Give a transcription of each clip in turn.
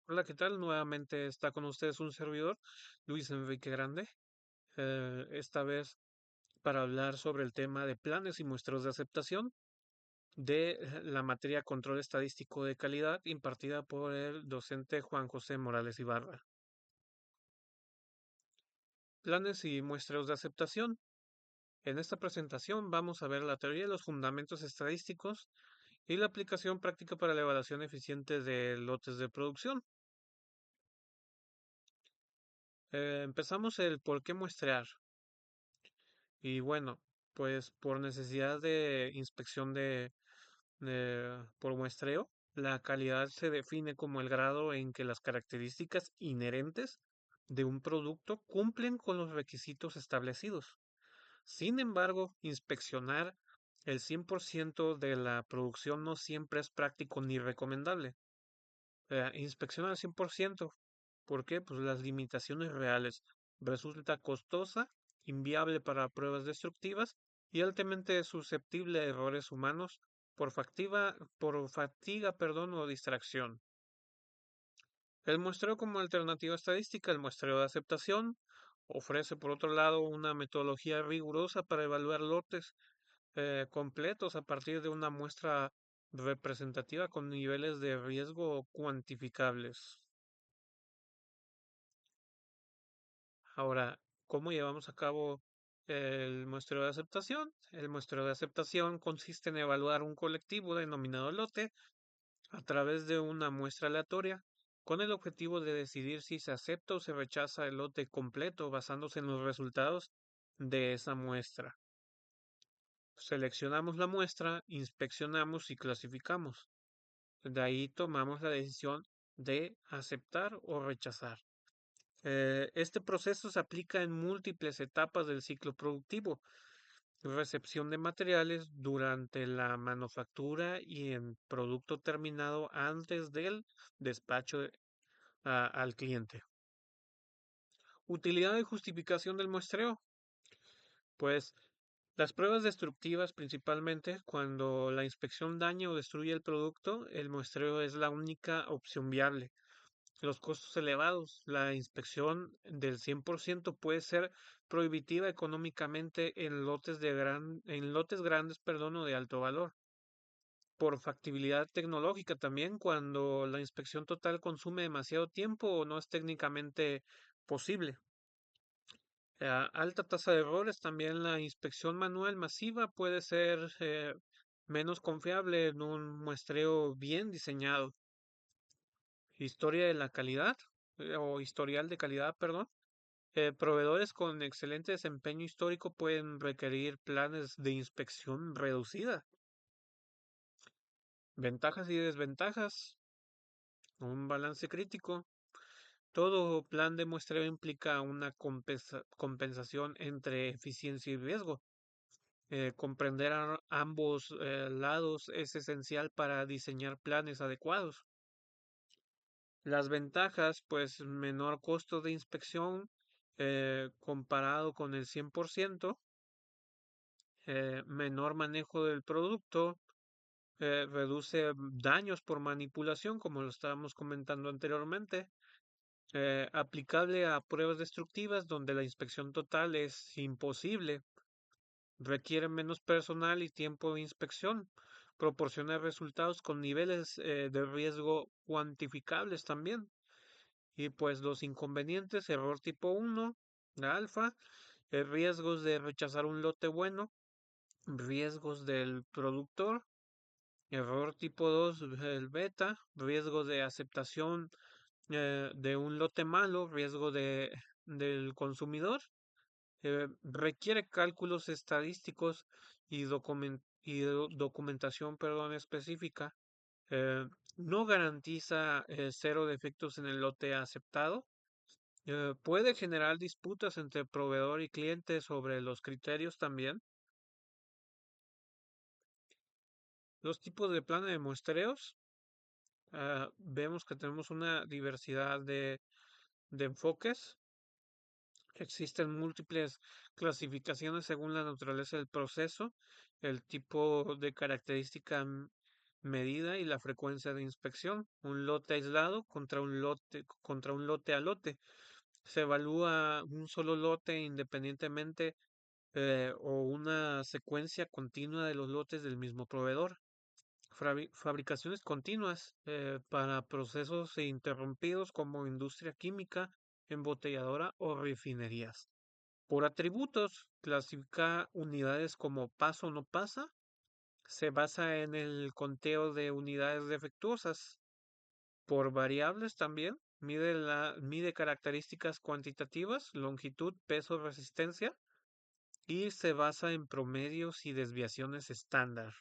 Hola, ¿qué tal? Nuevamente está con ustedes un servidor, Luis Enrique Grande, esta vez para hablar sobre el tema de planes y muestreos de aceptación de la materia Control Estadístico de Calidad impartida por el docente Juan José Morales Ibarra. Planes y muestreos de aceptación. En esta presentación vamos a ver la teoría de los fundamentos estadísticos y la aplicación práctica para la evaluación eficiente de lotes de producción. Empezamos el por qué muestrear. Y bueno, pues por necesidad de inspección por muestreo, la calidad se define como el grado en que las características inherentes de un producto cumplen con los requisitos establecidos. Sin embargo, inspeccionar el 100% de la producción no siempre es práctico ni recomendable. Inspeccionar al 100%. ¿Por qué? Pues las limitaciones reales. Resulta costosa, inviable para pruebas destructivas y altamente susceptible a errores humanos por fatiga, o distracción. El muestreo como alternativa estadística, el muestreo de aceptación, ofrece por otro lado una metodología rigurosa para evaluar lotes completos a partir de una muestra representativa con niveles de riesgo cuantificables. Ahora, ¿cómo llevamos a cabo el muestreo de aceptación? El muestreo de aceptación consiste en evaluar un colectivo denominado lote a través de una muestra aleatoria con el objetivo de decidir si se acepta o se rechaza el lote completo basándose en los resultados de esa muestra. Seleccionamos la muestra, inspeccionamos y clasificamos. De ahí tomamos la decisión de aceptar o rechazar. Este proceso se aplica en múltiples etapas del ciclo productivo: recepción de materiales durante la manufactura y en producto terminado antes del despacho al cliente. Utilidad y justificación del muestreo. Pues las pruebas destructivas, principalmente cuando la inspección daña o destruye el producto, el muestreo es la única opción viable. Los costos elevados. La inspección del 100% puede ser prohibitiva económicamente en lotes grandes, perdón, o de alto valor. Por factibilidad tecnológica también, cuando la inspección total consume demasiado tiempo o no es técnicamente posible. Alta tasa de errores, también la inspección manual masiva puede ser menos confiable en un muestreo bien diseñado. Historia de la calidad, o historial de calidad, perdón. Proveedores con excelente desempeño histórico pueden requerir planes de inspección reducida. Ventajas y desventajas. Un balance crítico. Todo plan de muestreo implica una compensación entre eficiencia y riesgo. Comprender ambos lados es esencial para diseñar planes adecuados. Las ventajas, pues menor costo de inspección comparado con el 100%, menor manejo del producto, reduce daños por manipulación, como lo estábamos comentando anteriormente, aplicable a pruebas destructivas donde la inspección total es imposible, requiere menos personal y tiempo de inspección, proporciona resultados con niveles de riesgo cuantificables también. Y pues los inconvenientes: error tipo 1, la alfa, riesgos de rechazar un lote bueno, riesgos del productor. Error tipo 2, el beta, riesgo de aceptación de un lote malo, riesgo del consumidor. Requiere cálculos estadísticos y documentación, perdón, específica. No garantiza cero defectos en el lote aceptado. Puede generar disputas entre proveedor y cliente sobre los criterios también. Los tipos de plan de muestreos. Vemos que tenemos una diversidad de enfoques. Existen múltiples clasificaciones según la naturaleza del proceso, el tipo de característica medida y la frecuencia de inspección. Un lote aislado contra un lote a lote. Se evalúa un solo lote independientemente o una secuencia continua de los lotes del mismo proveedor. Fabricaciones continuas para procesos interrumpidos como industria química, embotelladora o refinerías. Por atributos, clasifica unidades como pasa o no pasa. Se basa en el conteo de unidades defectuosas. Por variables también, mide características cuantitativas, longitud, peso, resistencia, y se basa en promedios y desviaciones estándar.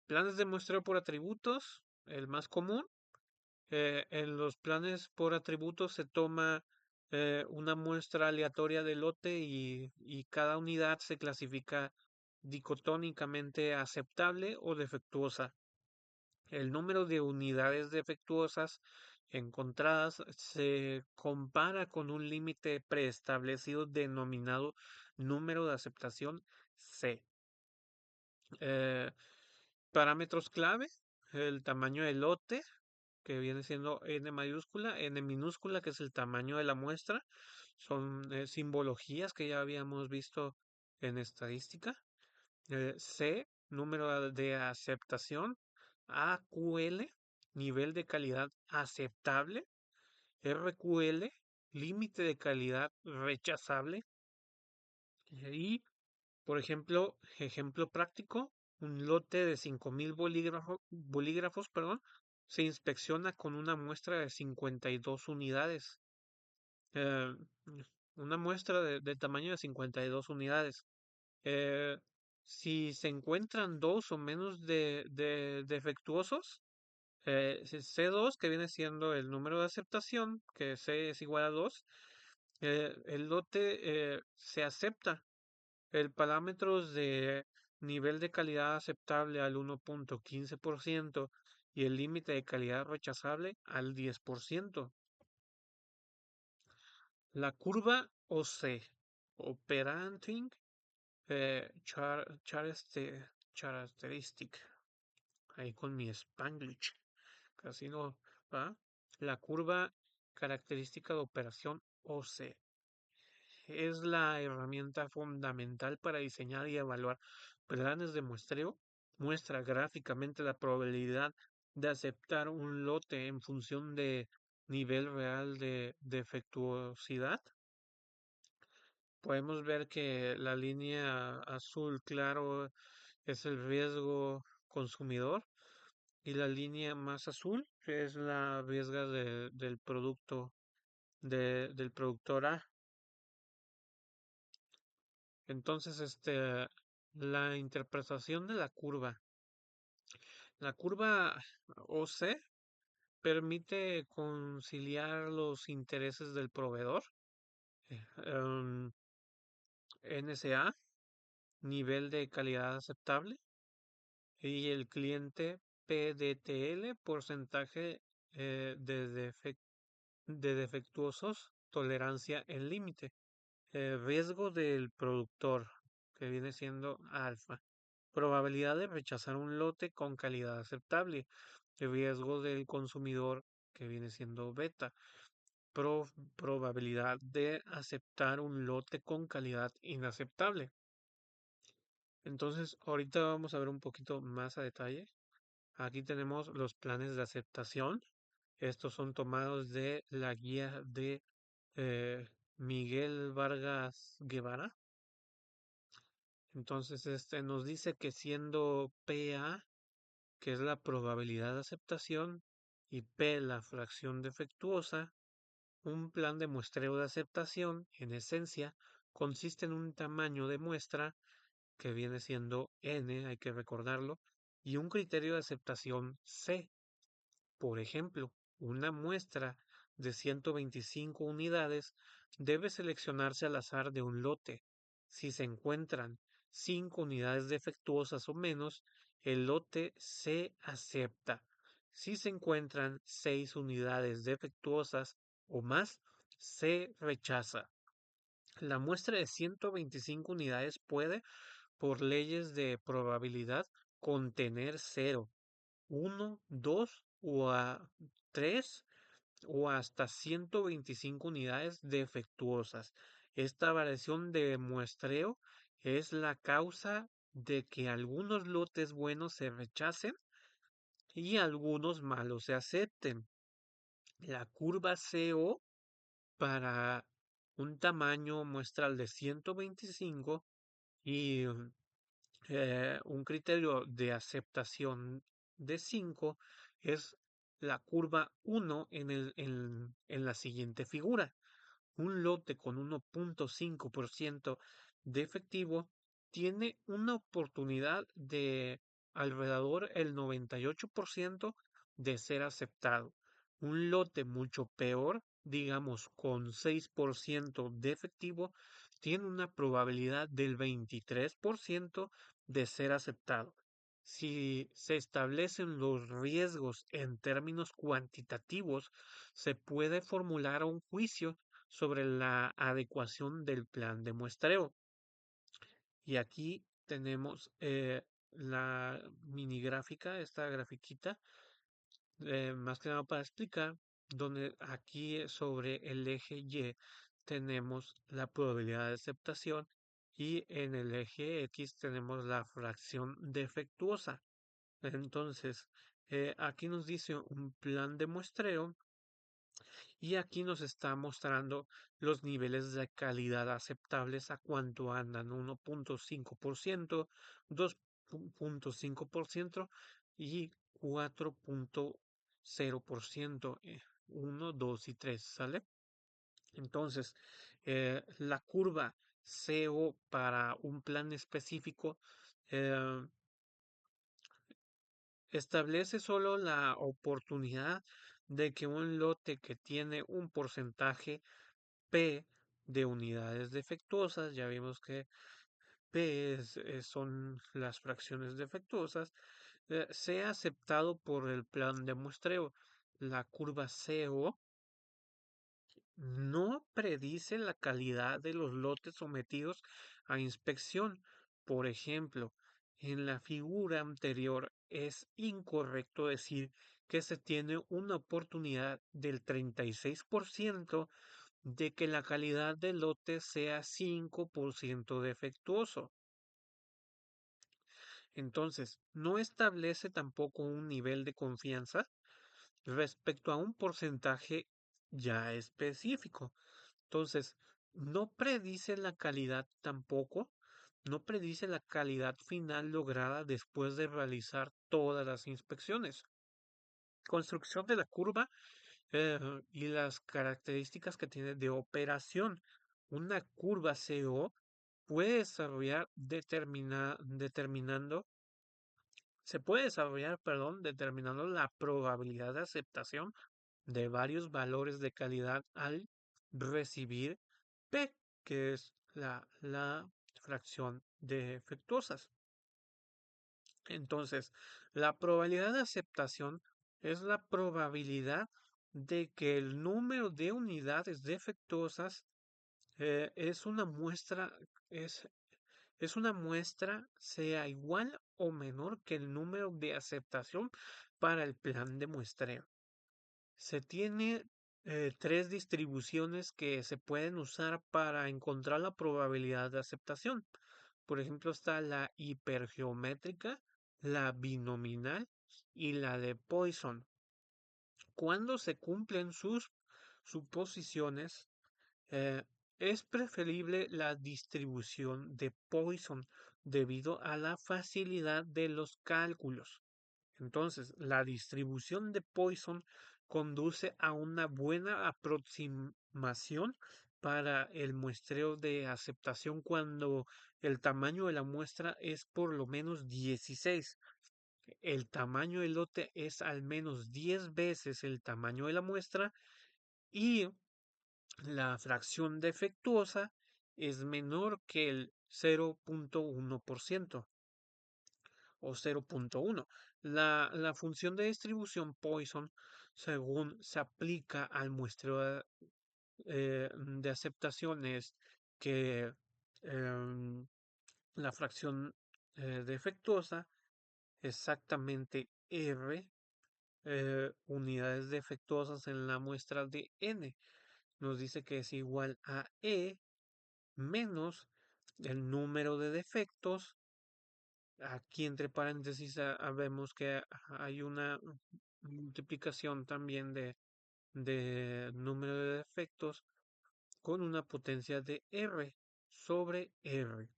Planes de muestreo por atributos, el más común. En los planes por atributos se toma una muestra aleatoria de lote y cada unidad se clasifica dicotónicamente aceptable o defectuosa. El número de unidades defectuosas encontradas se compara con un límite preestablecido denominado número de aceptación C. Eh, Parámetros clave, el tamaño del lote, que viene siendo N mayúscula, N minúscula, que es el tamaño de la muestra. Son simbologías que ya habíamos visto en estadística. C, número de aceptación. AQL, nivel de calidad aceptable. RQL, límite de calidad rechazable. Y, por ejemplo, ejemplo práctico, un lote de 5.000 bolígrafos, perdón, se inspecciona con una muestra de 52 unidades. Eh, una muestra de tamaño de 52 unidades. Eh, si se encuentran dos o menos de defectuosos, C2, que viene siendo el número de aceptación, que C es igual a 2, el lote se acepta. El parámetro de nivel de calidad aceptable al 1.15% y el límite de calidad rechazable al 10%. La curva OC, Operating Characteristic, ahí con mi Spanglish, casi no va. La curva característica de operación OC es la herramienta fundamental para diseñar y evaluar planes de muestreo. Muestra gráficamente la probabilidad de aceptar un lote en función de nivel real de defectuosidad. Podemos ver que la línea azul claro es el riesgo consumidor y la línea más azul es la riesga del producto del productor A. Entonces, la interpretación de la curva. La curva OC permite conciliar los intereses del proveedor, em, NSA, nivel de calidad aceptable, y el cliente PDTL, porcentaje de defectuosos, tolerancia en límite. Riesgo del productor, que viene siendo alfa. Probabilidad de rechazar un lote con calidad aceptable. Riesgo del consumidor, que viene siendo beta. Probabilidad de aceptar un lote con calidad inaceptable. Entonces, ahorita vamos a ver un poquito más a detalle. Aquí tenemos los planes de aceptación. Estos son tomados de la guía de Miguel Vargas Guevara. Entonces, este nos dice que siendo PA, que es la probabilidad de aceptación, y P la fracción defectuosa, un plan de muestreo de aceptación, en esencia, consiste en un tamaño de muestra que viene siendo N, hay que recordarlo, y un criterio de aceptación C. Por ejemplo, una muestra de 125 unidades debe seleccionarse al azar de un lote. Si se encuentran 5 unidades defectuosas o menos, el lote se acepta. Si se encuentran 6 unidades defectuosas o más, se rechaza. La muestra de 125 unidades puede, por leyes de probabilidad, contener cero, uno, 2 o a 3 o hasta 125 unidades defectuosas. Esta variación de muestreo es la causa de que algunos lotes buenos se rechacen y algunos malos se acepten. La curva CO para un tamaño muestral de 125 y un criterio de aceptación de 5 es la curva 1 en la siguiente figura. Un lote con 1.5% de efectivo tiene una oportunidad de alrededor el 98% de ser aceptado. Un lote mucho peor, digamos con 6% de efectivo, tiene una probabilidad del 23% de ser aceptado. Si se establecen los riesgos en términos cuantitativos, se puede formular un juicio sobre la adecuación del plan de muestreo. Y aquí tenemos la mini gráfica, esta grafiquita, más que nada para explicar, donde aquí sobre el eje Y tenemos la probabilidad de aceptación y en el eje X tenemos la fracción defectuosa. Entonces, aquí nos dice un plan de muestreo y aquí nos está mostrando los niveles de calidad aceptables a cuánto andan, 1.5%, 2.5% y 4.0%, 1, 2 y 3, ¿sale? Entonces, la curva CO para un plan específico eh, establece solo la oportunidad de que un lote que tiene un porcentaje P de unidades defectuosas, ya vimos que P son las fracciones defectuosas, sea aceptado por el plan de muestreo. La curva CO no predice la calidad de los lotes sometidos a inspección. Por ejemplo, en la figura anterior es incorrecto decir que se tiene una oportunidad del 36% de que la calidad del lote sea 5% defectuoso. Entonces, no establece tampoco un nivel de confianza respecto a un porcentaje ya específico. Entonces, no predice la calidad tampoco, no predice la calidad final lograda después de realizar todas las inspecciones. Construcción de la curva y las características que tiene de operación. Una curva CO puede desarrollar se puede desarrollar, perdón, determinando la probabilidad de aceptación de varios valores de calidad al recibir P, que es la fracción de defectuosas. Entonces, la probabilidad de aceptación es la probabilidad de que el número de unidades defectuosas es una muestra, es, es una muestra sea igual o menor que el número de aceptación para el plan de muestreo. Se tiene tres distribuciones que se pueden usar para encontrar la probabilidad de aceptación. Por ejemplo, está la hipergeométrica, la binominal y la de Poisson. Cuando se cumplen sus suposiciones, eh, es preferible la distribución de Poisson debido a la facilidad de los cálculos. Entonces, la distribución de Poisson conduce a una buena aproximación para el muestreo de aceptación cuando el tamaño de la muestra es por lo menos 16. El tamaño del lote es al menos 10 veces el tamaño de la muestra y la fracción defectuosa es menor que el 0.1% o 0.1. La función de distribución Poisson, según se aplica al muestreo de aceptaciones que la fracción defectuosa exactamente R unidades defectuosas en la muestra de N. Nos dice que es igual a E menos el número de defectos. Aquí entre paréntesis vemos que hay una multiplicación también de número de defectos con una potencia de R sobre R.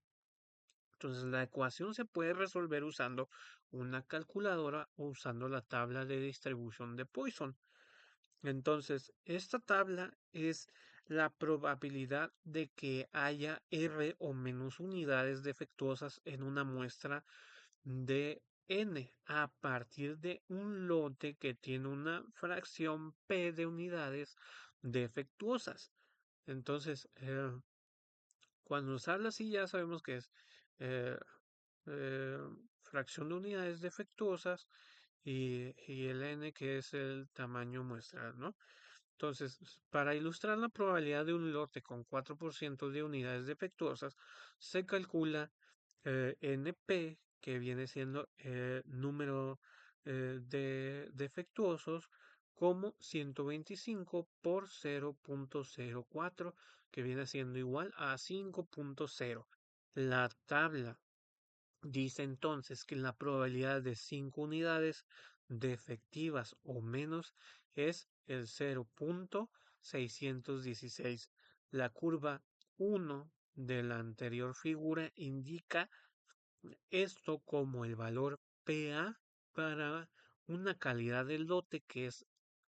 Entonces la ecuación se puede resolver usando una calculadora o usando la tabla de distribución de Poisson. Entonces, esta tabla es la probabilidad de que haya R o menos unidades defectuosas en una muestra de N a partir de un lote que tiene una fracción P de unidades defectuosas. Entonces, cuando nos habla así ya sabemos que es eh, eh, fracción de unidades defectuosas y el N que es el tamaño muestral, ¿no? Entonces, para ilustrar la probabilidad de un lote con 4% de unidades defectuosas, se calcula NP, que viene siendo el número de defectuosos, como 125 por 0.04, que viene siendo igual a 5.0. La tabla dice entonces que la probabilidad de 5 unidades defectivas o menos es el 0.616. La curva 1 de la anterior figura indica esto como el valor PA para una calidad de lote que es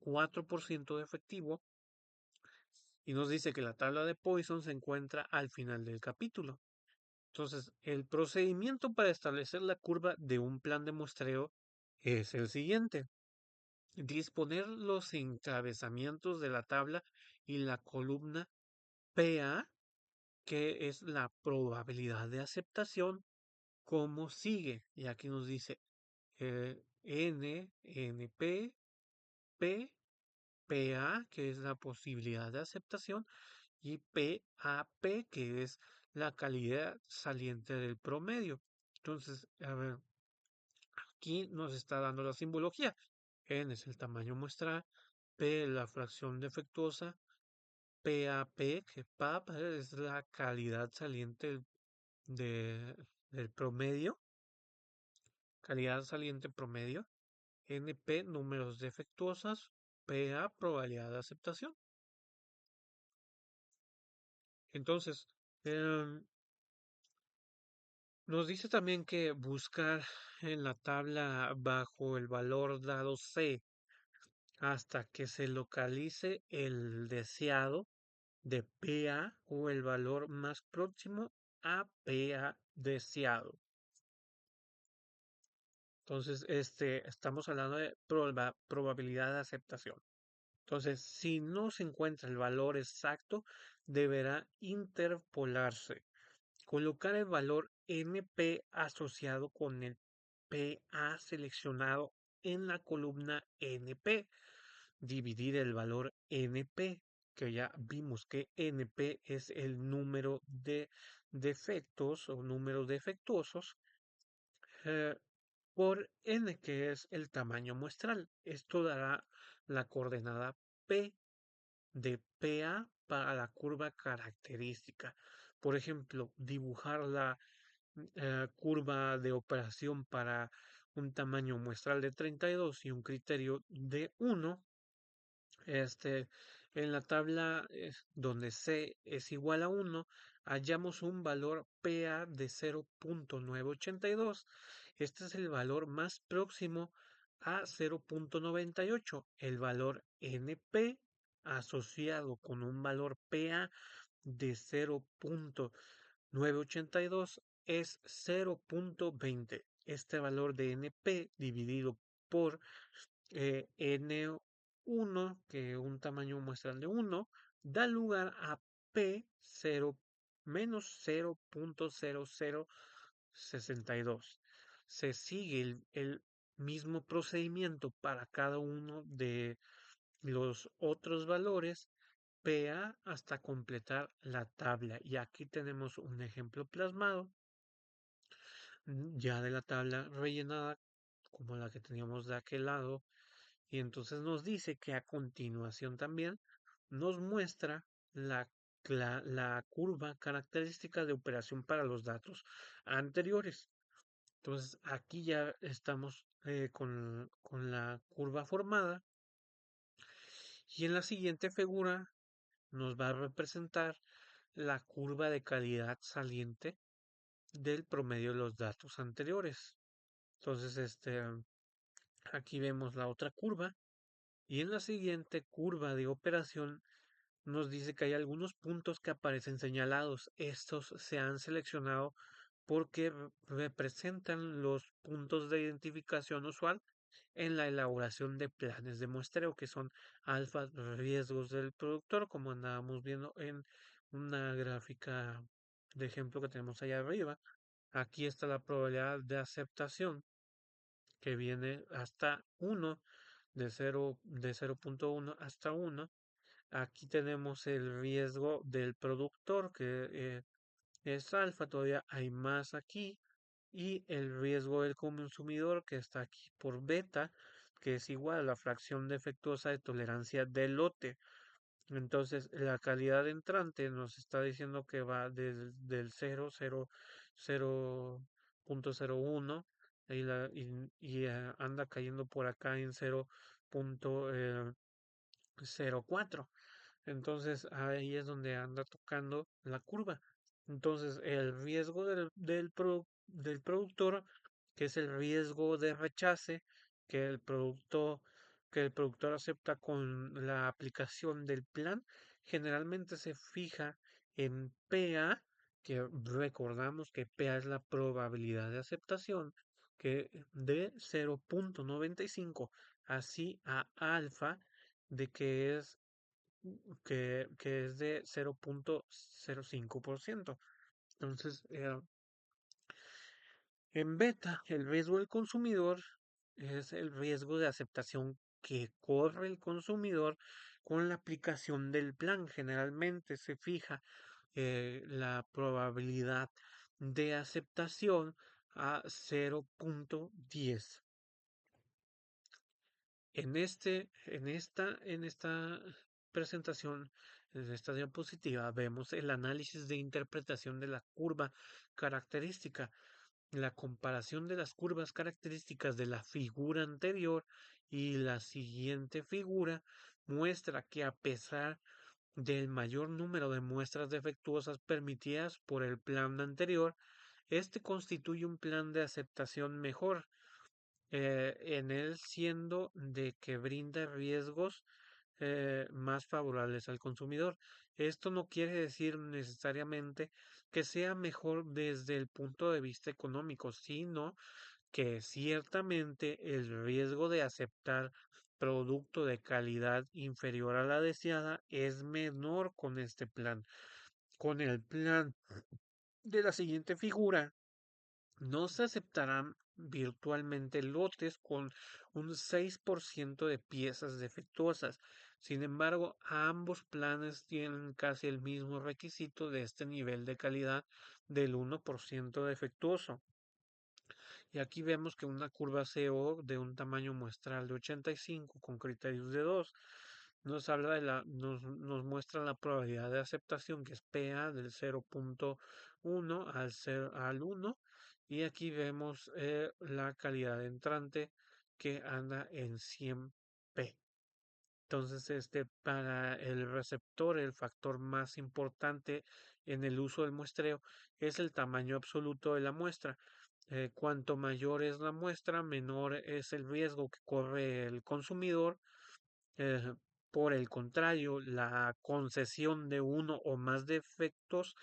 4% de efectivo y nos dice que la tabla de Poisson se encuentra al final del capítulo. Entonces, el procedimiento para establecer la curva de un plan de muestreo es el siguiente. Disponer los encabezamientos de la tabla y la columna PA, que es la probabilidad de aceptación, como sigue. Y aquí nos dice N, NP, P, PA, que es la posibilidad de aceptación, y PAP, que es la calidad saliente del promedio. Entonces, a ver, aquí nos está dando la simbología. N es el tamaño muestral, P la fracción defectuosa, PAP, que PAP es la calidad saliente del promedio, calidad saliente promedio, NP números defectuosas, PA probabilidad de aceptación. Entonces, nos dice también que buscar en la tabla bajo el valor dado C hasta que se localice el deseado de PA o el valor más próximo a PA deseado. Entonces, estamos hablando de probabilidad de aceptación. Entonces, si no se encuentra el valor exacto, deberá interpolarse. Colocar el valor NP asociado con el PA seleccionado en la columna NP. Dividir el valor NP, que ya vimos que NP es el número de defectos o números defectuosos, eh, por N, que es el tamaño muestral. Esto dará la coordenada P de PA para la curva característica. Por ejemplo, dibujar la curva de operación para un tamaño muestral de 32 y un criterio de 1. En la tabla donde C es igual a 1, hallamos un valor PA de 0.982. Este es el valor más próximo a 0.98. El valor NP asociado con un valor PA de 0.982 es 0.20. Este valor de NP dividido por N1, que un tamaño muestral de 1, da lugar a P0 menos 0.0062. Se sigue el mismo procedimiento para cada uno de los otros valores PA hasta completar la tabla. Y aquí tenemos un ejemplo plasmado ya de la tabla rellenada como la que teníamos de aquel lado, y entonces nos dice que a continuación también nos muestra la curva característica de operación para los datos anteriores. Entonces aquí ya estamos con la curva formada y en la siguiente figura nos va a representar la curva de calidad saliente del promedio de los datos anteriores. Entonces, aquí vemos la otra curva y en la siguiente curva de operación nos dice que hay algunos puntos que aparecen señalados. Estos se han seleccionado porque representan los puntos de identificación usual en la elaboración de planes de muestreo, que son alfa riesgos del productor, como andábamos viendo en una gráfica de ejemplo que tenemos allá arriba. Aquí está la probabilidad de aceptación, que viene hasta 1, de 0.1 hasta 1. Aquí tenemos el riesgo del productor, que es alfa, todavía hay más aquí, y el riesgo del consumidor, que está aquí por beta, que es igual a la fracción defectuosa de tolerancia del lote. Entonces, la calidad entrante nos está diciendo que va desde del 0.01 y anda cayendo por acá en 0.04. Entonces ahí es donde anda tocando la curva. Entonces el riesgo del productor, que es el riesgo de rechace que que el productor acepta con la aplicación del plan, generalmente se fija en PA, que recordamos que PA es la probabilidad de aceptación, que de 0.95, así a alfa de que es de 0.05%. Entonces, en beta, el riesgo del consumidor es el riesgo de aceptación que corre el consumidor con la aplicación del plan. Generalmente se fija la probabilidad de aceptación a 0.10. En esta presentación, en esta diapositiva, vemos el análisis de interpretación de la curva característica, la comparación de las curvas características de la figura anterior y la siguiente figura muestra que a pesar del mayor número de muestras defectuosas permitidas por el plan anterior, este constituye un plan de aceptación mejor en él siendo de que brinda riesgos más favorables al consumidor. Esto no quiere decir necesariamente que sea mejor desde el punto de vista económico, sino que ciertamente el riesgo de aceptar producto de calidad inferior a la deseada es menor con este plan. Con el plan de la siguiente figura, no se aceptarán virtualmente lotes con un 6% de piezas defectuosas. Sin embargo, ambos planes tienen casi el mismo requisito de este nivel de calidad del 1% defectuoso. Y aquí vemos que una curva CO de un tamaño muestral de 85 con criterios de 2 nos habla nos muestra la probabilidad de aceptación, que es PA del 0.1 al 1, y aquí vemos la calidad entrante, que anda en 100p. Entonces, para el receptor, el factor más importante en el uso del muestreo es el tamaño absoluto de la muestra. Cuanto mayor es la muestra, menor es el riesgo que corre el consumidor. Eh, por el contrario, la concesión de uno o más defectos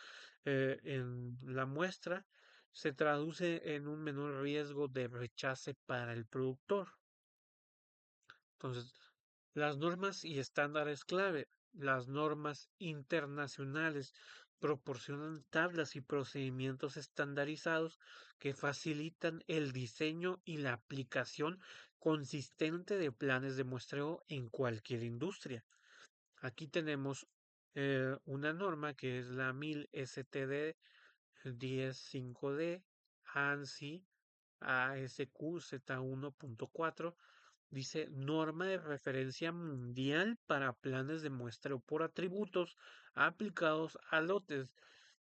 en la muestra se traduce en un menor riesgo de rechace para el productor. Entonces, las normas y estándares clave. Las normas internacionales proporcionan tablas y procedimientos estandarizados que facilitan el diseño y la aplicación consistente de planes de muestreo en cualquier industria. Aquí tenemos una norma que es la 1000 STD 105D ANSI ASQ Z1.4, dice norma de referencia mundial para planes de muestreo por atributos aplicados a lotes.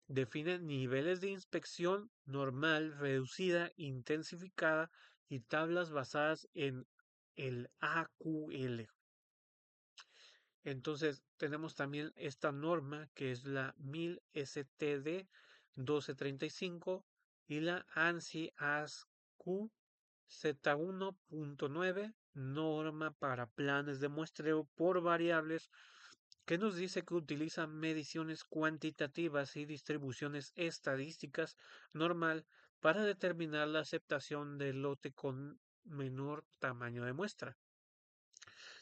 Define niveles de inspección normal, reducida, intensificada y tablas basadas en el AQL. Entonces tenemos también esta norma que es la 1000 STD 1235 y la ANSI ASQ Z1.9, norma para planes de muestreo por variables, que nos dice que utiliza mediciones cuantitativas y distribuciones estadísticas normal para determinar la aceptación del lote con menor tamaño de muestra.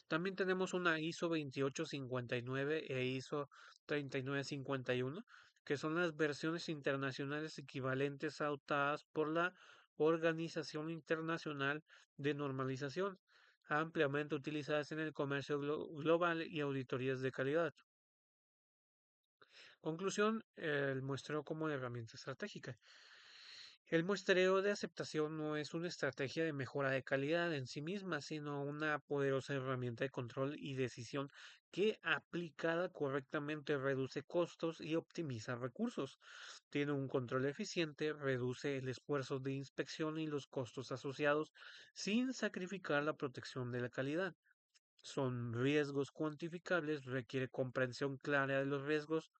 También tenemos una ISO 2859 e ISO 3951, que son las versiones internacionales equivalentes adoptadas por la Organización Internacional de Normalización, ampliamente utilizadas en el comercio global y auditorías de calidad. Conclusión, el muestreo como herramienta estratégica. El muestreo de aceptación no es una estrategia de mejora de calidad en sí misma, sino una poderosa herramienta de control y decisión que, aplicada correctamente, reduce costos y optimiza recursos. Tiene un control eficiente, reduce el esfuerzo de inspección y los costos asociados sin sacrificar la protección de la calidad. Son riesgos cuantificables, requiere comprensión clara de los riesgos,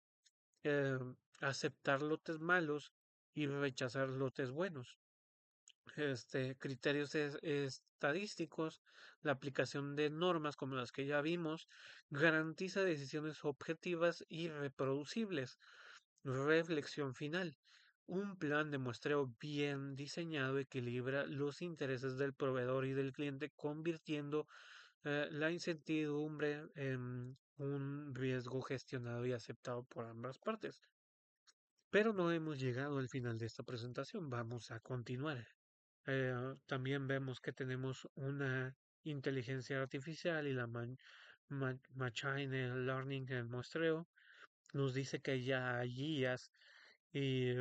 eh, aceptar lotes malos y rechazar lotes buenos. Criterios estadísticos, la aplicación de normas como las que ya vimos, garantiza decisiones objetivas y reproducibles. Reflexión final. Un plan de muestreo bien diseñado equilibra los intereses del proveedor y del cliente, convirtiendo la incertidumbre en un riesgo gestionado y aceptado por ambas partes. Pero no hemos llegado al final de esta presentación, vamos a continuar. También vemos que tenemos una inteligencia artificial y la Machine Learning en muestreo. Nos dice que ya hay guías y,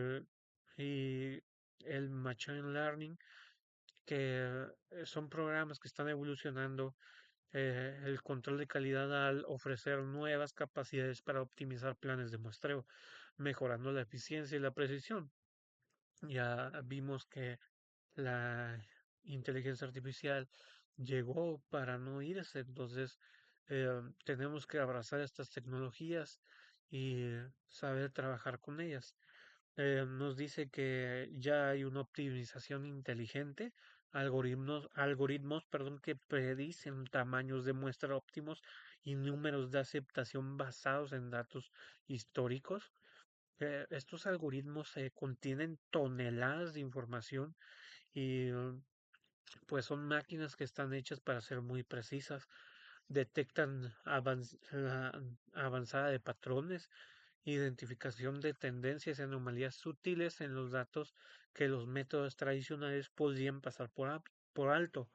y el Machine Learning, que son programas que están evolucionando el control de calidad al ofrecer nuevas capacidades para optimizar planes de muestreo, mejorando la eficiencia y la precisión. Ya vimos que la inteligencia artificial llegó para no irse, entonces tenemos que abrazar estas tecnologías y saber trabajar con ellas. Nos dice que ya hay una optimización inteligente, algoritmos, perdón, que predicen tamaños de muestra óptimos y números de aceptación basados en datos históricos. Estos algoritmos contienen toneladas de información y pues son máquinas que están hechas para ser muy precisas, detectan la avanzada de patrones, identificación de tendencias y anomalías sutiles en los datos que los métodos tradicionales podrían pasar por alto.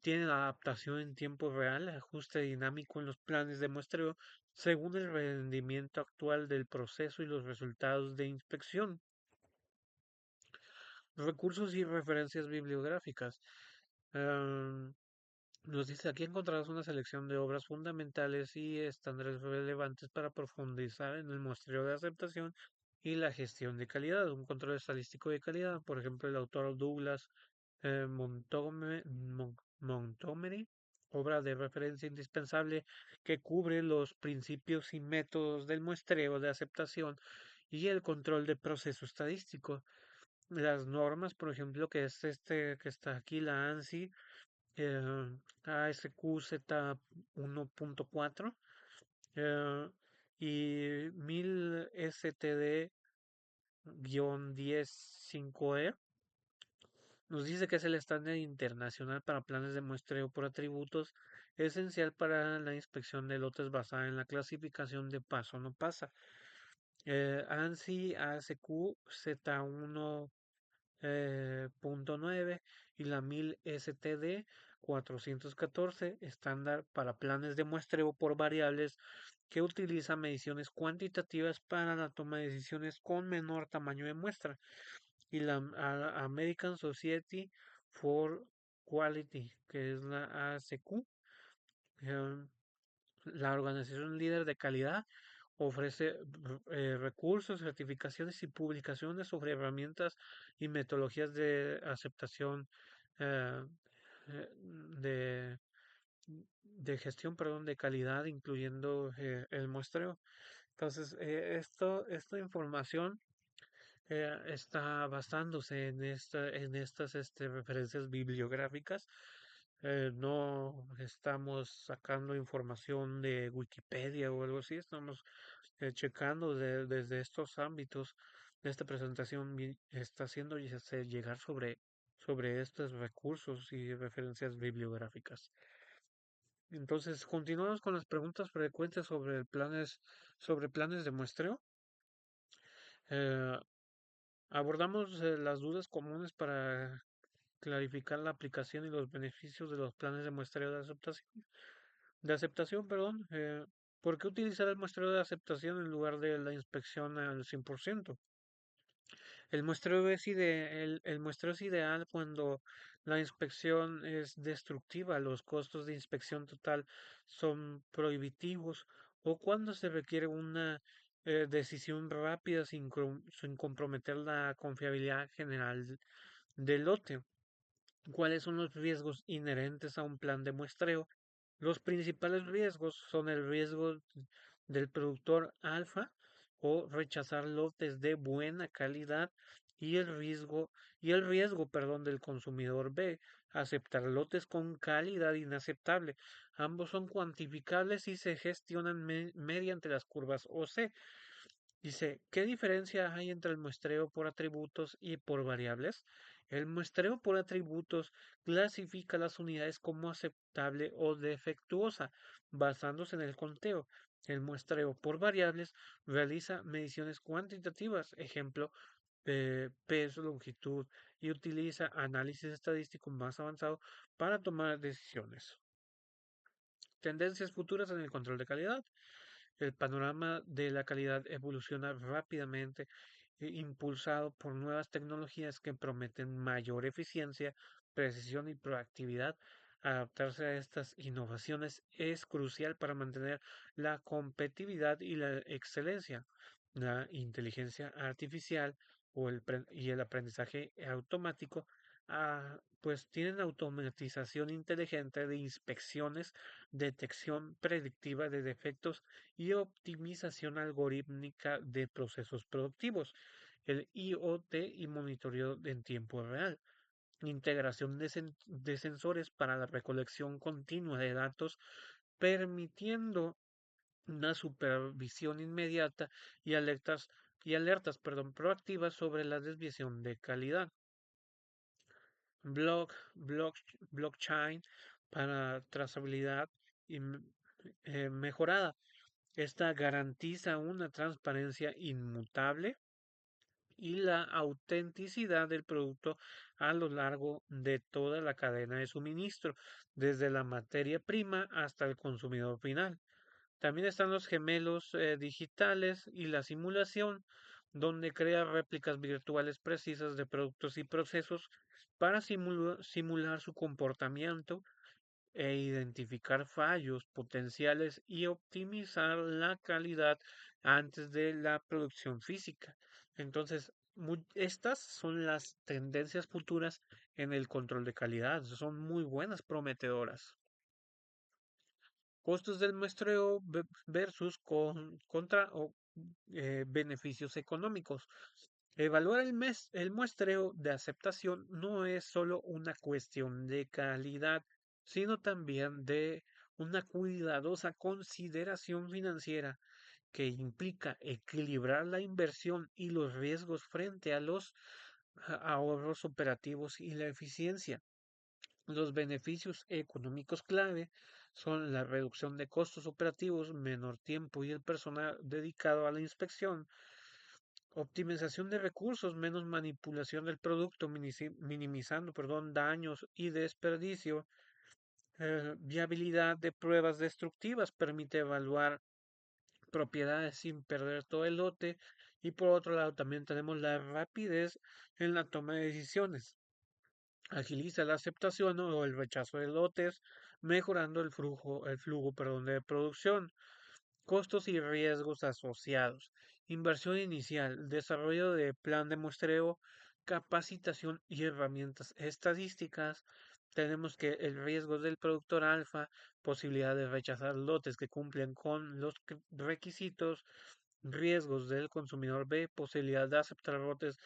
Tienen adaptación en tiempo real, ajuste dinámico en los planes de muestreo según el rendimiento actual del proceso y los resultados de inspección. Recursos y referencias bibliográficas. Em, Nos dice, aquí encontrarás una selección de obras fundamentales y estándares relevantes para profundizar en el muestreo de aceptación y la gestión de calidad, un control estadístico de calidad. Por ejemplo, el autor Douglas Montgomery, obra de referencia indispensable que cubre los principios y métodos del muestreo de aceptación y el control de proceso estadístico. Las normas, por ejemplo, que es que está aquí, la ANSI, ASQZ 1.4 eh, y 1000 STD-105E, nos dice que es el estándar internacional para planes de muestreo por atributos, esencial para la inspección de lotes basada en la clasificación de paso no pasa. ANSI ASQ Z1 punto 9 y la 1000 STD 414, estándar para planes de muestreo por variables, que utiliza mediciones cuantitativas para la toma de decisiones con menor tamaño de muestra. y la American Society for Quality, que es la ACQ. Eh, la organización líder de calidad ofrece recursos, certificaciones y publicaciones sobre herramientas y metodologías de aceptación eh, eh, de, de gestión, perdón, de calidad, incluyendo el muestreo. Entonces, esta información está basándose en estas referencias bibliográficas. No estamos sacando información de Wikipedia o algo así, estamos checando desde estos ámbitos. Esta presentación está haciendo llegar sobre estos recursos y referencias bibliográficas. Entonces, continuamos con las preguntas frecuentes sobre planes de muestreo. Eh, Abordamos las dudas comunes para clarificar la aplicación y los beneficios de los planes de muestreo de aceptación, perdón. ¿Por qué utilizar el muestreo de aceptación en lugar de la inspección al 100%? El muestreo es ideal cuando la inspección es destructiva, los costos de inspección total son prohibitivos o cuando se requiere una decisión rápida sin comprometer la confiabilidad general del lote. ¿Cuáles son los riesgos inherentes a un plan de muestreo? Los principales riesgos son el riesgo del productor alfa o rechazar lotes de buena calidad y el riesgo, perdón, del consumidor B, aceptar lotes con calidad inaceptable. Ambos son cuantificables y se gestionan mediante las curvas OC. Dice, ¿qué diferencia hay entre el muestreo por atributos y por variables? El muestreo por atributos clasifica las unidades como aceptable o defectuosa, basándose en el conteo. El muestreo por variables realiza mediciones cuantitativas, ejemplo, peso, longitud, y utiliza análisis estadístico más avanzado para tomar decisiones. Tendencias futuras en el control de calidad. El panorama de la calidad evoluciona rápidamente, impulsado por nuevas tecnologías que prometen mayor eficiencia, precisión y proactividad. Adaptarse a estas innovaciones es crucial para mantener la competitividad y la excelencia. La inteligencia artificial y el aprendizaje automático pues tienen automatización inteligente de inspecciones, detección predictiva de defectos y optimización algorítmica de procesos productivos, el IoT y monitoreo en tiempo real, integración de sensores para la recolección continua de datos, permitiendo una supervisión inmediata y alertas, proactivas sobre la desviación de calidad. Block, block, Blockchain para trazabilidad y mejorada. Esta garantiza una transparencia inmutable y la autenticidad del producto a lo largo de toda la cadena de suministro, desde la materia prima hasta el consumidor final. También están los gemelos digitales y la simulación, donde crea réplicas virtuales precisas de productos y procesos para simular su comportamiento e identificar fallos potenciales y optimizar la calidad antes de la producción física. Entonces, estas son las tendencias futuras en el control de calidad. Son muy buenas, prometedoras. Costos del muestreo versus contra o beneficios económicos. Evaluar el muestreo de aceptación no es solo una cuestión de calidad, sino también de una cuidadosa consideración financiera que implica equilibrar la inversión y los riesgos frente a los ahorros operativos y la eficiencia. Los beneficios económicos clave son la reducción de costos operativos, menor tiempo y el personal dedicado a la inspección, optimización de recursos, menos manipulación del producto, minimizando, perdón, daños y desperdicio, viabilidad de pruebas destructivas, permite evaluar propiedades sin perder todo el lote Y por otro lado también tenemos la rapidez en la toma de decisiones. Agiliza la aceptación o el rechazo de lotes, mejorando el flujo, perdón, de producción. Costos y riesgos asociados. Inversión inicial, desarrollo de plan de muestreo, capacitación y herramientas estadísticas. Tenemos que el riesgo del productor alfa, posibilidad de rechazar lotes que cumplen con los requisitos, riesgos del consumidor B, posibilidad de aceptar lotes,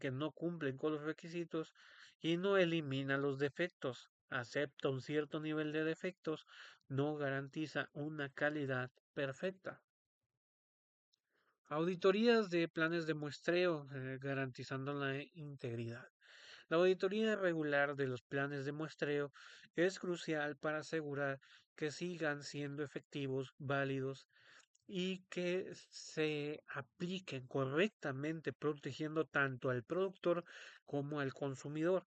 que no cumplen con los requisitos y no elimina los defectos, acepta un cierto nivel de defectos, no garantiza una calidad perfecta. Auditorías de planes de muestreo, garantizando la integridad. La auditoría regular de los planes de muestreo es crucial para asegurar que sigan siendo efectivos, válidos y que se apliquen correctamente, protegiendo tanto al productor como al consumidor.